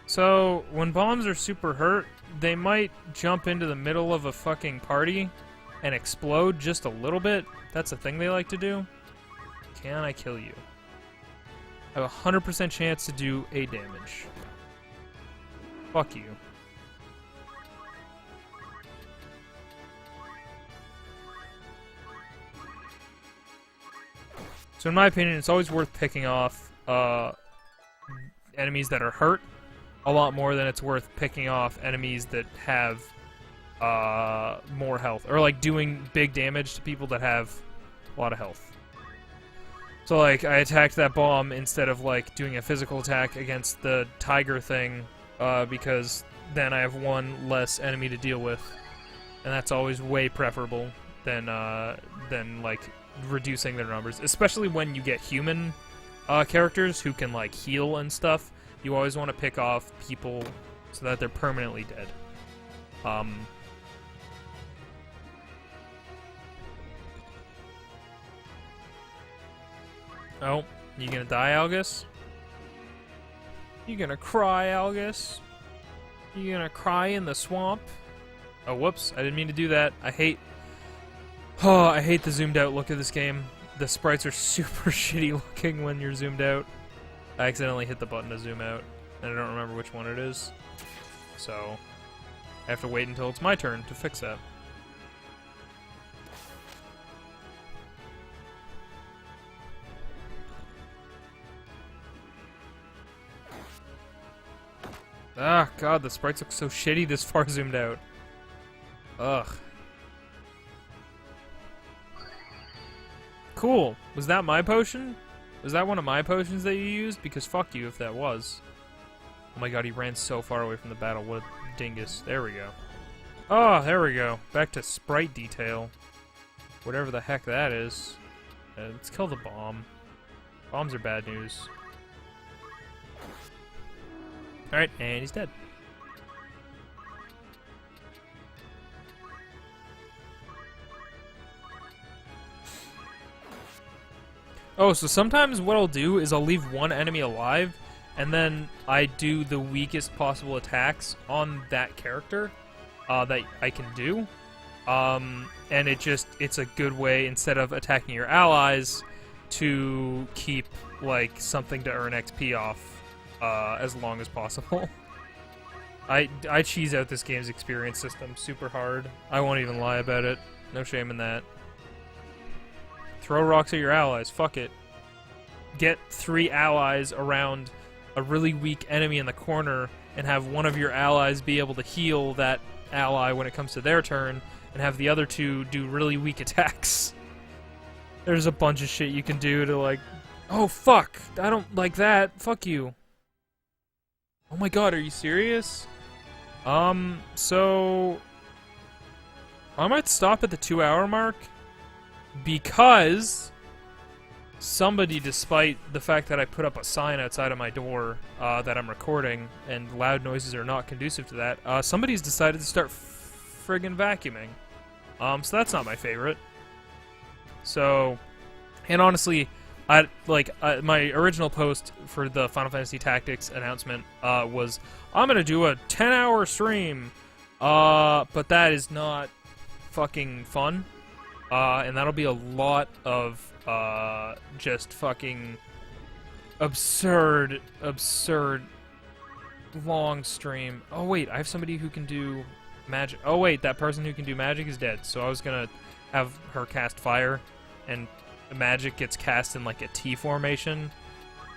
So, when bombs are super hurt, they might jump into the middle of a fucking party and explode just a little bit. That's a thing they like to do. Can I kill you? I have a 100% chance to do 8 damage. Fuck you. So in my opinion, it's always worth picking off enemies that are hurt a lot more than it's worth picking off enemies that have more health, or like doing big damage to people that have a lot of health. So like I attacked that bomb instead of like doing a physical attack against the tiger thing, because then I have one less enemy to deal with, and that's always way preferable than like reducing their numbers, especially when you get human characters who can like heal and stuff. You always want to pick off people so that they're permanently dead. Oh, you gonna die, Algus? You gonna cry, Algus? You gonna cry in the swamp? Oh, whoops, I didn't mean to do that. I hate the zoomed out look of this game. The sprites are super shitty looking when you're zoomed out. I accidentally hit the button to zoom out, and I don't remember which one it is. So, I have to wait until it's my turn to fix that. Ah, God, the sprites look so shitty this far zoomed out. Ugh. Cool. Was that my potion? Was that one of my potions that you used? Because fuck you if that was. Oh my god, he ran so far away from the battle. What a dingus. There we go. Oh, there we go. Back to sprite detail. Whatever the heck that is. Let's kill the bomb. Bombs are bad news. Alright, and he's dead. Oh, so sometimes what I'll do is I'll leave one enemy alive, and then I do the weakest possible attacks on that character that I can do. And it's a good way, instead of attacking your allies, to keep, like, something to earn XP off as long as possible. I cheese out this game's experience system super hard. I won't even lie about it. No shame in that. Throw rocks at your allies. Fuck it. Get 3 allies around a really weak enemy in the corner and have one of your allies be able to heal that ally when it comes to their turn, and have the other 2 do really weak attacks. There's a bunch of shit you can do to, like... Oh, fuck! I don't like that. Fuck you. Oh my god, are you serious? So... I might stop at the 2-hour mark, because somebody, despite the fact that I put up a sign outside of my door that I'm recording, and loud noises are not conducive to that, somebody's decided to start friggin' vacuuming. So that's not my favorite. So, and honestly, my original post for the Final Fantasy Tactics announcement was, I'm gonna do a 10-hour stream, but that is not fucking fun. And that'll be a lot of just fucking absurd long stream. Oh wait, I have somebody who can do magic. Oh wait, that person who can do magic is dead. So I was gonna have her cast fire, and the magic gets cast in like a T formation.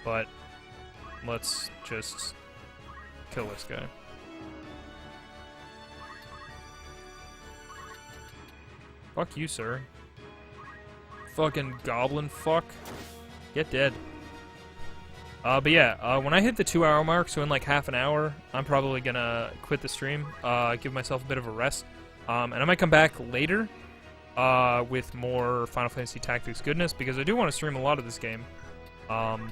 But let's just kill this guy. Fuck you, sir. Fucking goblin fuck. Get dead. But yeah, when I hit the 2-hour mark, so in like half an hour, I'm probably gonna quit the stream, give myself a bit of a rest, and I might come back later with more Final Fantasy Tactics goodness, because I do want to stream a lot of this game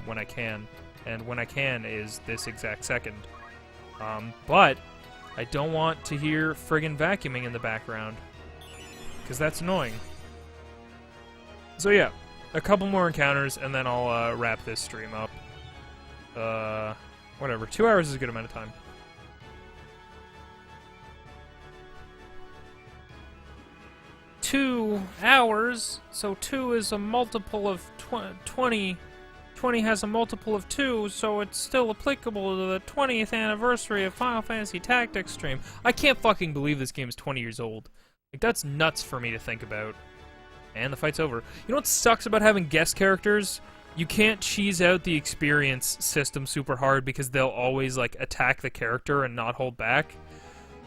when I can, and when I can is this exact second. But I don't want to hear friggin' vacuuming in the background, because that's annoying. So yeah, a couple more encounters, and then I'll wrap this stream up. Whatever. 2 hours is a good amount of time. Two hours? So 2 is a multiple of 20. 20 has a multiple of 2, so it's still applicable to the 20th anniversary of Final Fantasy Tactics stream. I can't fucking believe this game is 20 years old. Like, that's nuts for me to think about. And the fight's over. You know what sucks about having guest characters? You can't cheese out the experience system super hard because they'll always, like, attack the character and not hold back.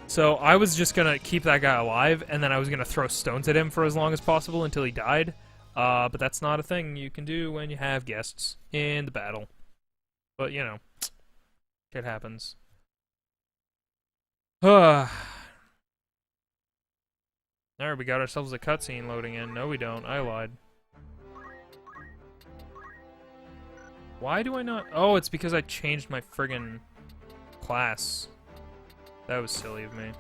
So I was just gonna keep that guy alive, and then I was gonna throw stones at him for as long as possible until he died. But that's not a thing you can do when you have guests in the battle. But, you know, it happens. Alright, we got ourselves a cutscene loading in. No, we don't. I lied. Why do I not... Oh, it's because I changed my friggin' class. That was silly of me.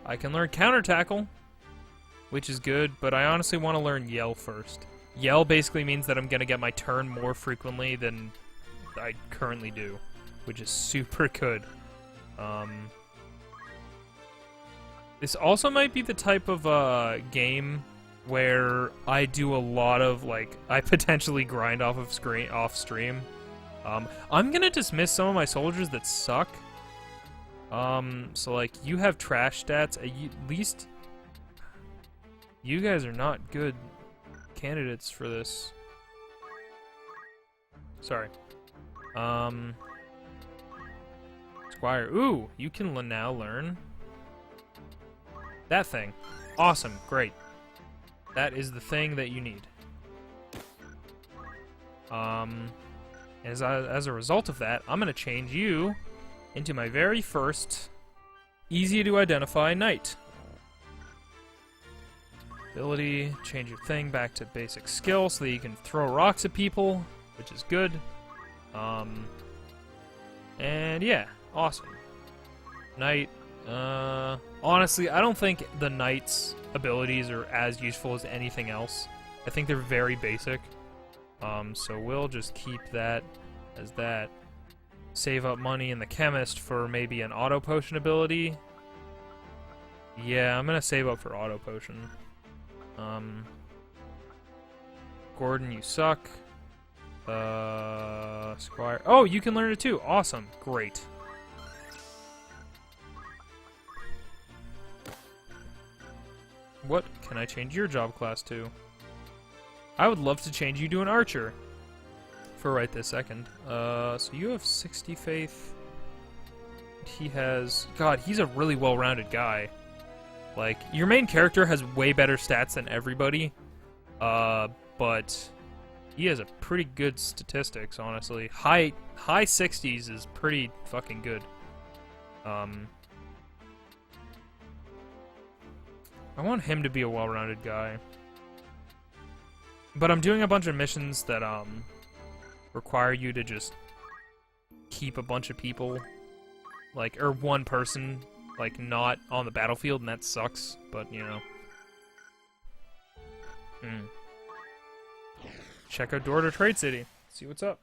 I can learn Counter Tackle, which is good, but I honestly want to learn Yell first. Yell basically means that I'm going to get my turn more frequently than I currently do, which is super good. This also might be the type of game where I do a lot of, like, I potentially grind off stream. I'm gonna dismiss some of my soldiers that suck. So, like, you have trash stats. At least you guys are not good candidates for this. Sorry. Squire. Ooh, you can now learn that thing. Awesome. Great. That is the thing that you need. As a result of that, I'm going to change you into my very first easy-to-identify knight. Ability, change your thing back to basic skill so that you can throw rocks at people, which is good. And yeah, awesome. Knight, honestly, I don't think the knight's abilities are as useful as anything else. I think they're very basic. So we'll just keep that as that. Save up money in the chemist for maybe an auto potion ability. Yeah, I'm gonna save up for auto potion. Gordon, you suck. Squire. Oh, you can learn it too. Awesome. Great. What can I change your job class to? I would love to change you to an archer. For right this second. So you have 60 faith. He has... God, he's a really well-rounded guy. Like, your main character has way better stats than everybody. But he has a pretty good statistics, honestly. High 60s is pretty fucking good. I want him to be a well-rounded guy. But I'm doing a bunch of missions that, require you to just keep a bunch of people, like, or one person, like, not on the battlefield, and that sucks, but, you know. Check out Door to Trade City. See what's up.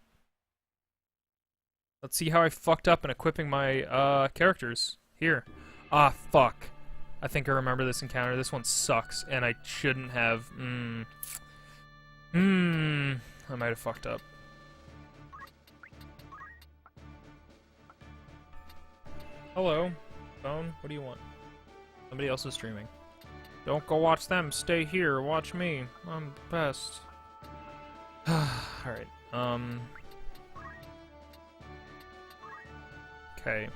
Let's see how I fucked up in equipping my, characters. Here. Ah, fuck. I think I remember this encounter. This one sucks, and I shouldn't have, I might have fucked up. Hello, phone. What do you want? Somebody else is streaming. Don't go watch them. Stay here. Watch me. I'm the best. Alright. Okay.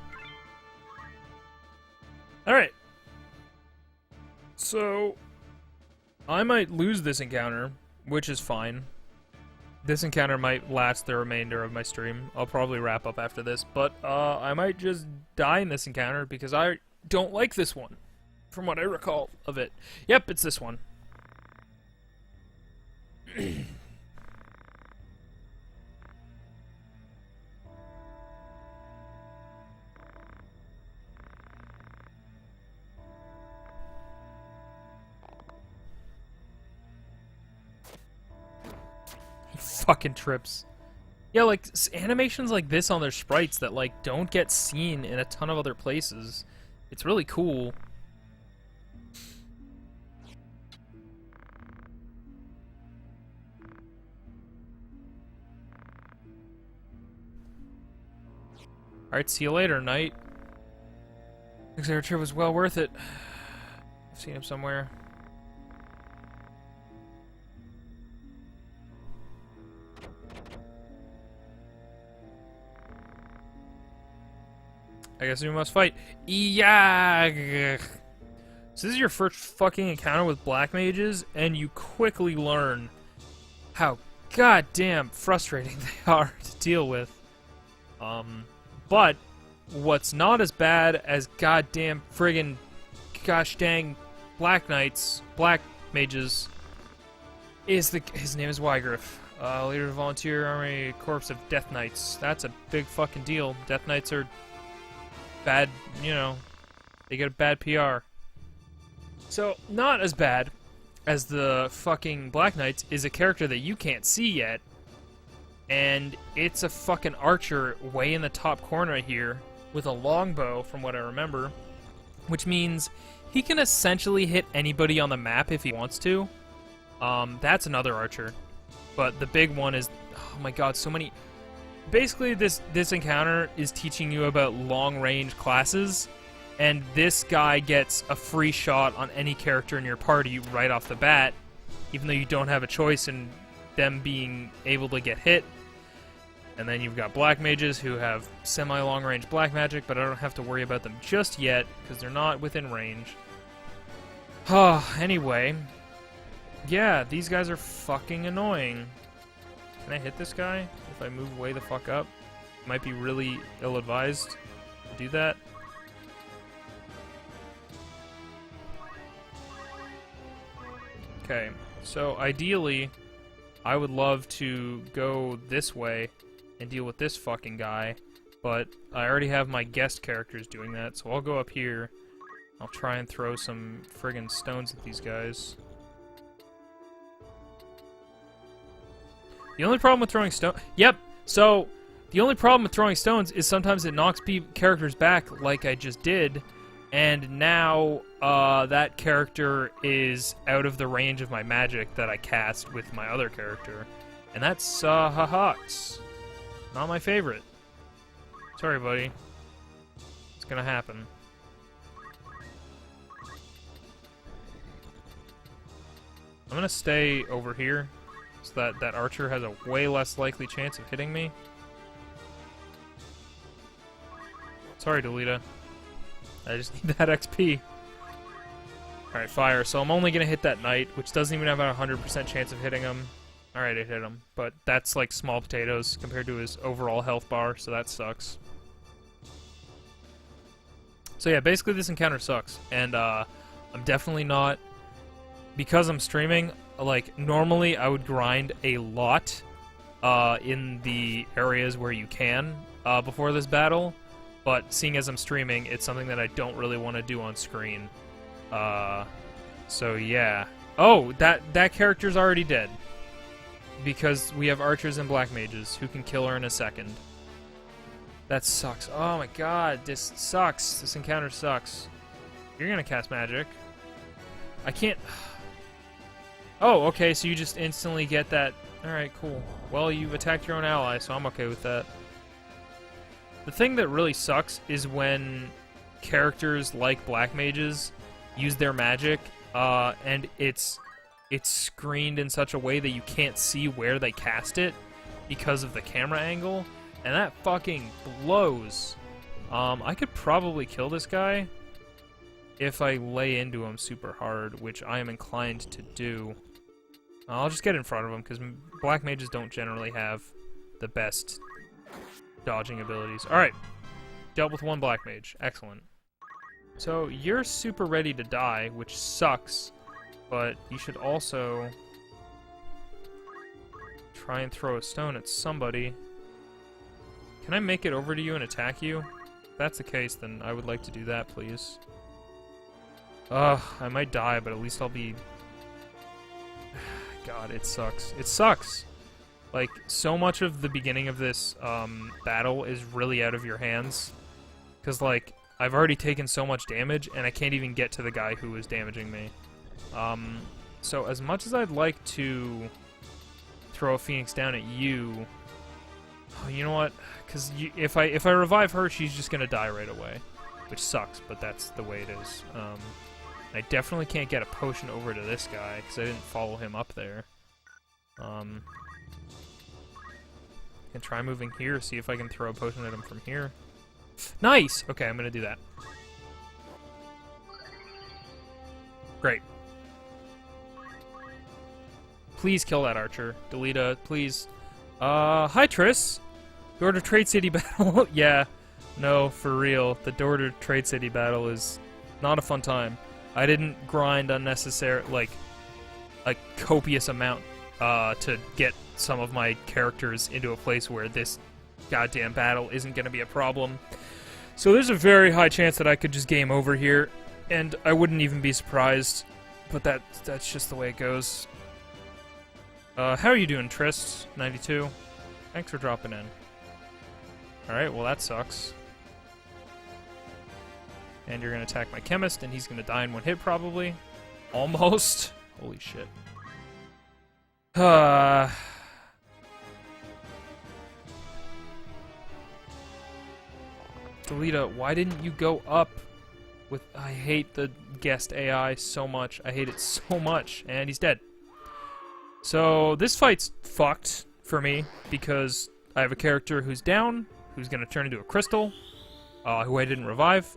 Alright. So, I might lose this encounter, which is fine. This encounter might last the remainder of my stream. I'll probably wrap up after this, but I might just die in this encounter because I don't like this one, from what I recall of it. Yep, it's this one. Fucking trips. Yeah, like, animations like this on their sprites that, like, don't get seen in a ton of other places. It's really cool. Alright, see you later, knight. Looks like our trip was well worth it. I've seen him somewhere. I guess we must fight. Yeah. So this is your first fucking encounter with black mages, and you quickly learn how goddamn frustrating they are to deal with. But what's not as bad as goddamn friggin' gosh dang black knights, black mages, is his name is Wygriff. Leader of the Volunteer Army Corps of Death Knights. That's a big fucking deal. Death Knights are bad, you know, they get a bad PR. So, not as bad as the fucking Black Knights is a character that you can't see yet, and it's a fucking archer way in the top corner here with a longbow, from what I remember, which means he can essentially hit anybody on the map if he wants to. That's another archer. But the big one is, oh my god, so many... Basically, this encounter is teaching you about long-range classes, and this guy gets a free shot on any character in your party right off the bat, even though you don't have a choice in them being able to get hit. And then you've got black mages who have semi-long range black magic, but I don't have to worry about them just yet, because they're not within range. Anyway. Yeah, these guys are fucking annoying. Can I hit this guy if I move way the fuck up? Might be really ill-advised to do that. Okay, so ideally, I would love to go this way and deal with this fucking guy, but I already have my guest characters doing that, so I'll go up here. I'll try and throw some friggin' stones at these guys. The only problem with throwing stones... Yep, so the only problem with throwing stones is sometimes it knocks characters back like I just did, and now that character is out of the range of my magic that I cast with my other character. And that's sucks. Not my favorite. Sorry, buddy. It's gonna happen. I'm gonna stay over here so that that archer has a way less likely chance of hitting me. Sorry, Delita. I just need that XP. Alright, fire. So I'm only gonna hit that knight, which doesn't even have a 100% chance of hitting him. Alright, it hit him. But that's like small potatoes compared to his overall health bar, so that sucks. So yeah, basically this encounter sucks. And I'm definitely not... Because I'm streaming, like, normally I would grind a lot in the areas where you can before this battle. But seeing as I'm streaming, it's something that I don't really want to do on screen. So yeah. Oh, that character's already dead. Because we have archers and black mages who can kill her in a second. That sucks. Oh my god, this sucks. This encounter sucks. You're gonna cast magic. I can't... Oh, okay, so you just instantly get that... Alright, cool. Well, you've attacked your own ally, so I'm okay with that. The thing that really sucks is when characters like black mages use their magic, and it's screened in such a way that you can't see where they cast it because of the camera angle, and that fucking blows. I could probably kill this guy if I lay into him super hard, which I am inclined to do. I'll just get in front of him, because black mages don't generally have the best dodging abilities. Alright. Dealt with one black mage. Excellent. So, you're super ready to die, which sucks, but you should also try and throw a stone at somebody. Can I make it over to you and attack you? If that's the case, then I would like to do that, please. Ugh, I might die, but at least I'll be... God, it sucks. It sucks! Like, so much of the beginning of this battle is really out of your hands. Because, like, I've already taken so much damage, and I can't even get to the guy who is damaging me. So as much as I'd like to throw a phoenix down at you... Oh, you know what? Because if I revive her, she's just gonna die right away. Which sucks, but that's the way it is. I definitely can't get a potion over to this guy, because I didn't follow him up there. And try moving here, see if I can throw a potion at him from here. Nice! Okay, I'm gonna do that. Great. Please kill that archer. Delita, please. Hi, Triss! Door to Trade City battle. Yeah, no, for real. The Door to Trade City battle is not a fun time. I didn't grind unnecessary, like, a copious amount to get some of my characters into a place where this goddamn battle isn't going to be a problem. So there's a very high chance that I could just game over here, and I wouldn't even be surprised, but that's just the way it goes. How are you doing, Trist? 92? Thanks for dropping in. Alright, well that sucks. And you're going to attack my chemist, and he's going to die in one hit, probably. Almost. Holy shit. Delita, why didn't you go up with... I hate the guest AI so much. I hate it so much. And he's dead. So, this fight's fucked for me, because I have a character who's down, who's gonna turn into a crystal, who I didn't revive.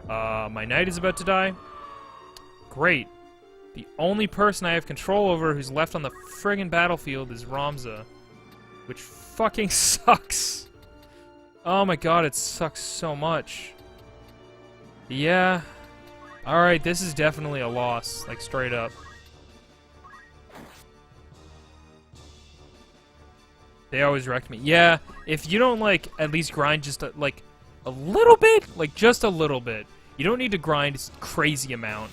My knight is about to die. Great. The only person I have control over who's left on the friggin' battlefield is Ramza, which fucking sucks. Oh my god, it sucks so much. Yeah. Alright, this is definitely a loss, like straight up. They always wrecked me. Yeah, if you don't, like, at least grind just, like, a little bit, like, just a little bit. You don't need to grind a crazy amount,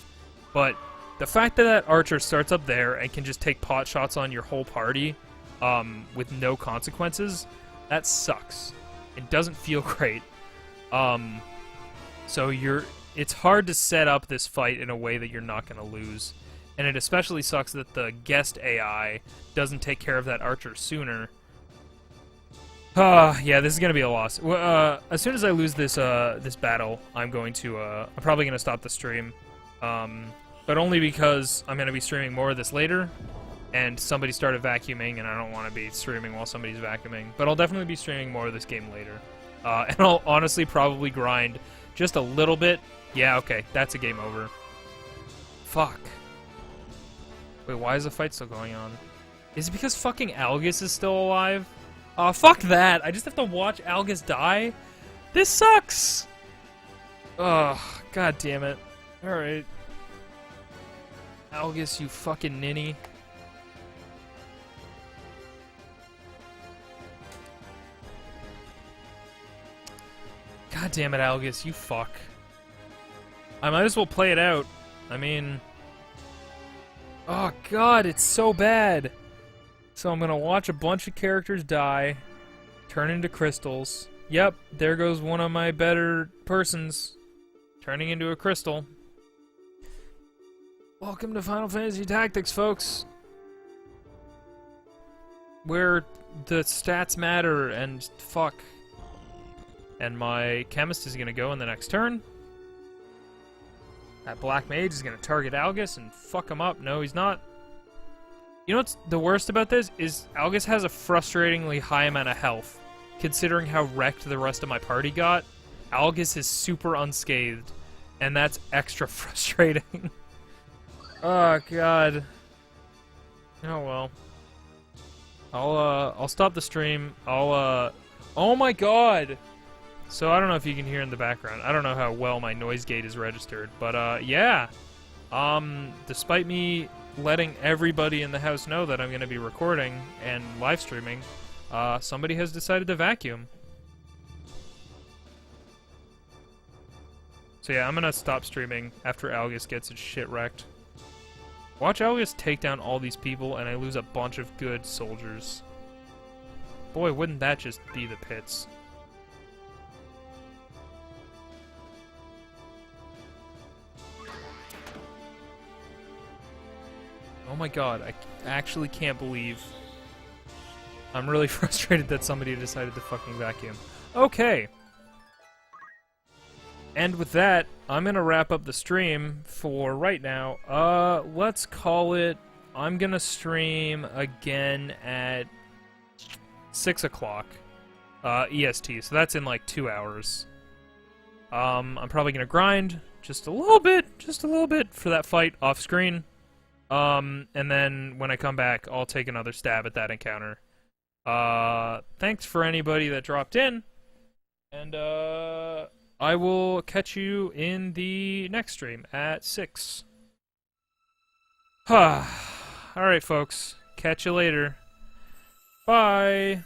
but the fact that that archer starts up there and can just take pot shots on your whole party, with no consequences, that sucks. It doesn't feel great. So it's hard to set up this fight in a way that you're not going to lose. And it especially sucks that the guest AI doesn't take care of that archer sooner. Yeah, this is gonna be a loss. As soon as I lose this this battle, I'm probably gonna stop the stream, but only because I'm gonna be streaming more of this later, and somebody started vacuuming, and I don't want to be streaming while somebody's vacuuming. But I'll definitely be streaming more of this game later, and I'll honestly probably grind just a little bit. Yeah, okay, that's a game over. Fuck. Wait, why is the fight still going on? Is it because fucking Algus is still alive? Fuck that! I just have to watch Algus die? This sucks! Ugh, god damn it. Alright. Algus, you fucking ninny. God damn it, Algus, you fuck. I might as well play it out. I mean... Oh god, it's so bad! So I'm gonna watch a bunch of characters die, turn into crystals. Yep, there goes one of my better persons, turning into a crystal. Welcome to Final Fantasy Tactics, folks. Where the stats matter and fuck. And my chemist is gonna go in the next turn. That black mage is gonna target Algus and fuck him up. No, he's not. You know what's the worst about this? Is Algus has a frustratingly high amount of health. Considering how wrecked the rest of my party got, Algus is super unscathed. And that's extra frustrating. Oh, God. Oh, well. I'll stop the stream. Oh my God! So I don't know if you can hear in the background. I don't know how well my noise gate is registered. But, yeah. Despite me letting everybody in the house know that I'm going to be recording and live streaming, somebody has decided to vacuum. So yeah, I'm going to stop streaming after Algus gets its shit wrecked. Watch Algus take down all these people and I lose a bunch of good soldiers. Boy, wouldn't that just be the pits. Oh my god, I actually can't believe... I'm really frustrated that somebody decided to fucking vacuum. Okay. And with that, I'm gonna wrap up the stream for right now. Let's call it... I'm gonna stream again at 6 o'clock. EST, so that's in like 2 hours. I'm probably gonna grind just a little bit for that fight off screen. And then when I come back, I'll take another stab at that encounter. Thanks for anybody that dropped in, and I will catch you in the next stream at 6. Alright, folks. Catch you later. Bye!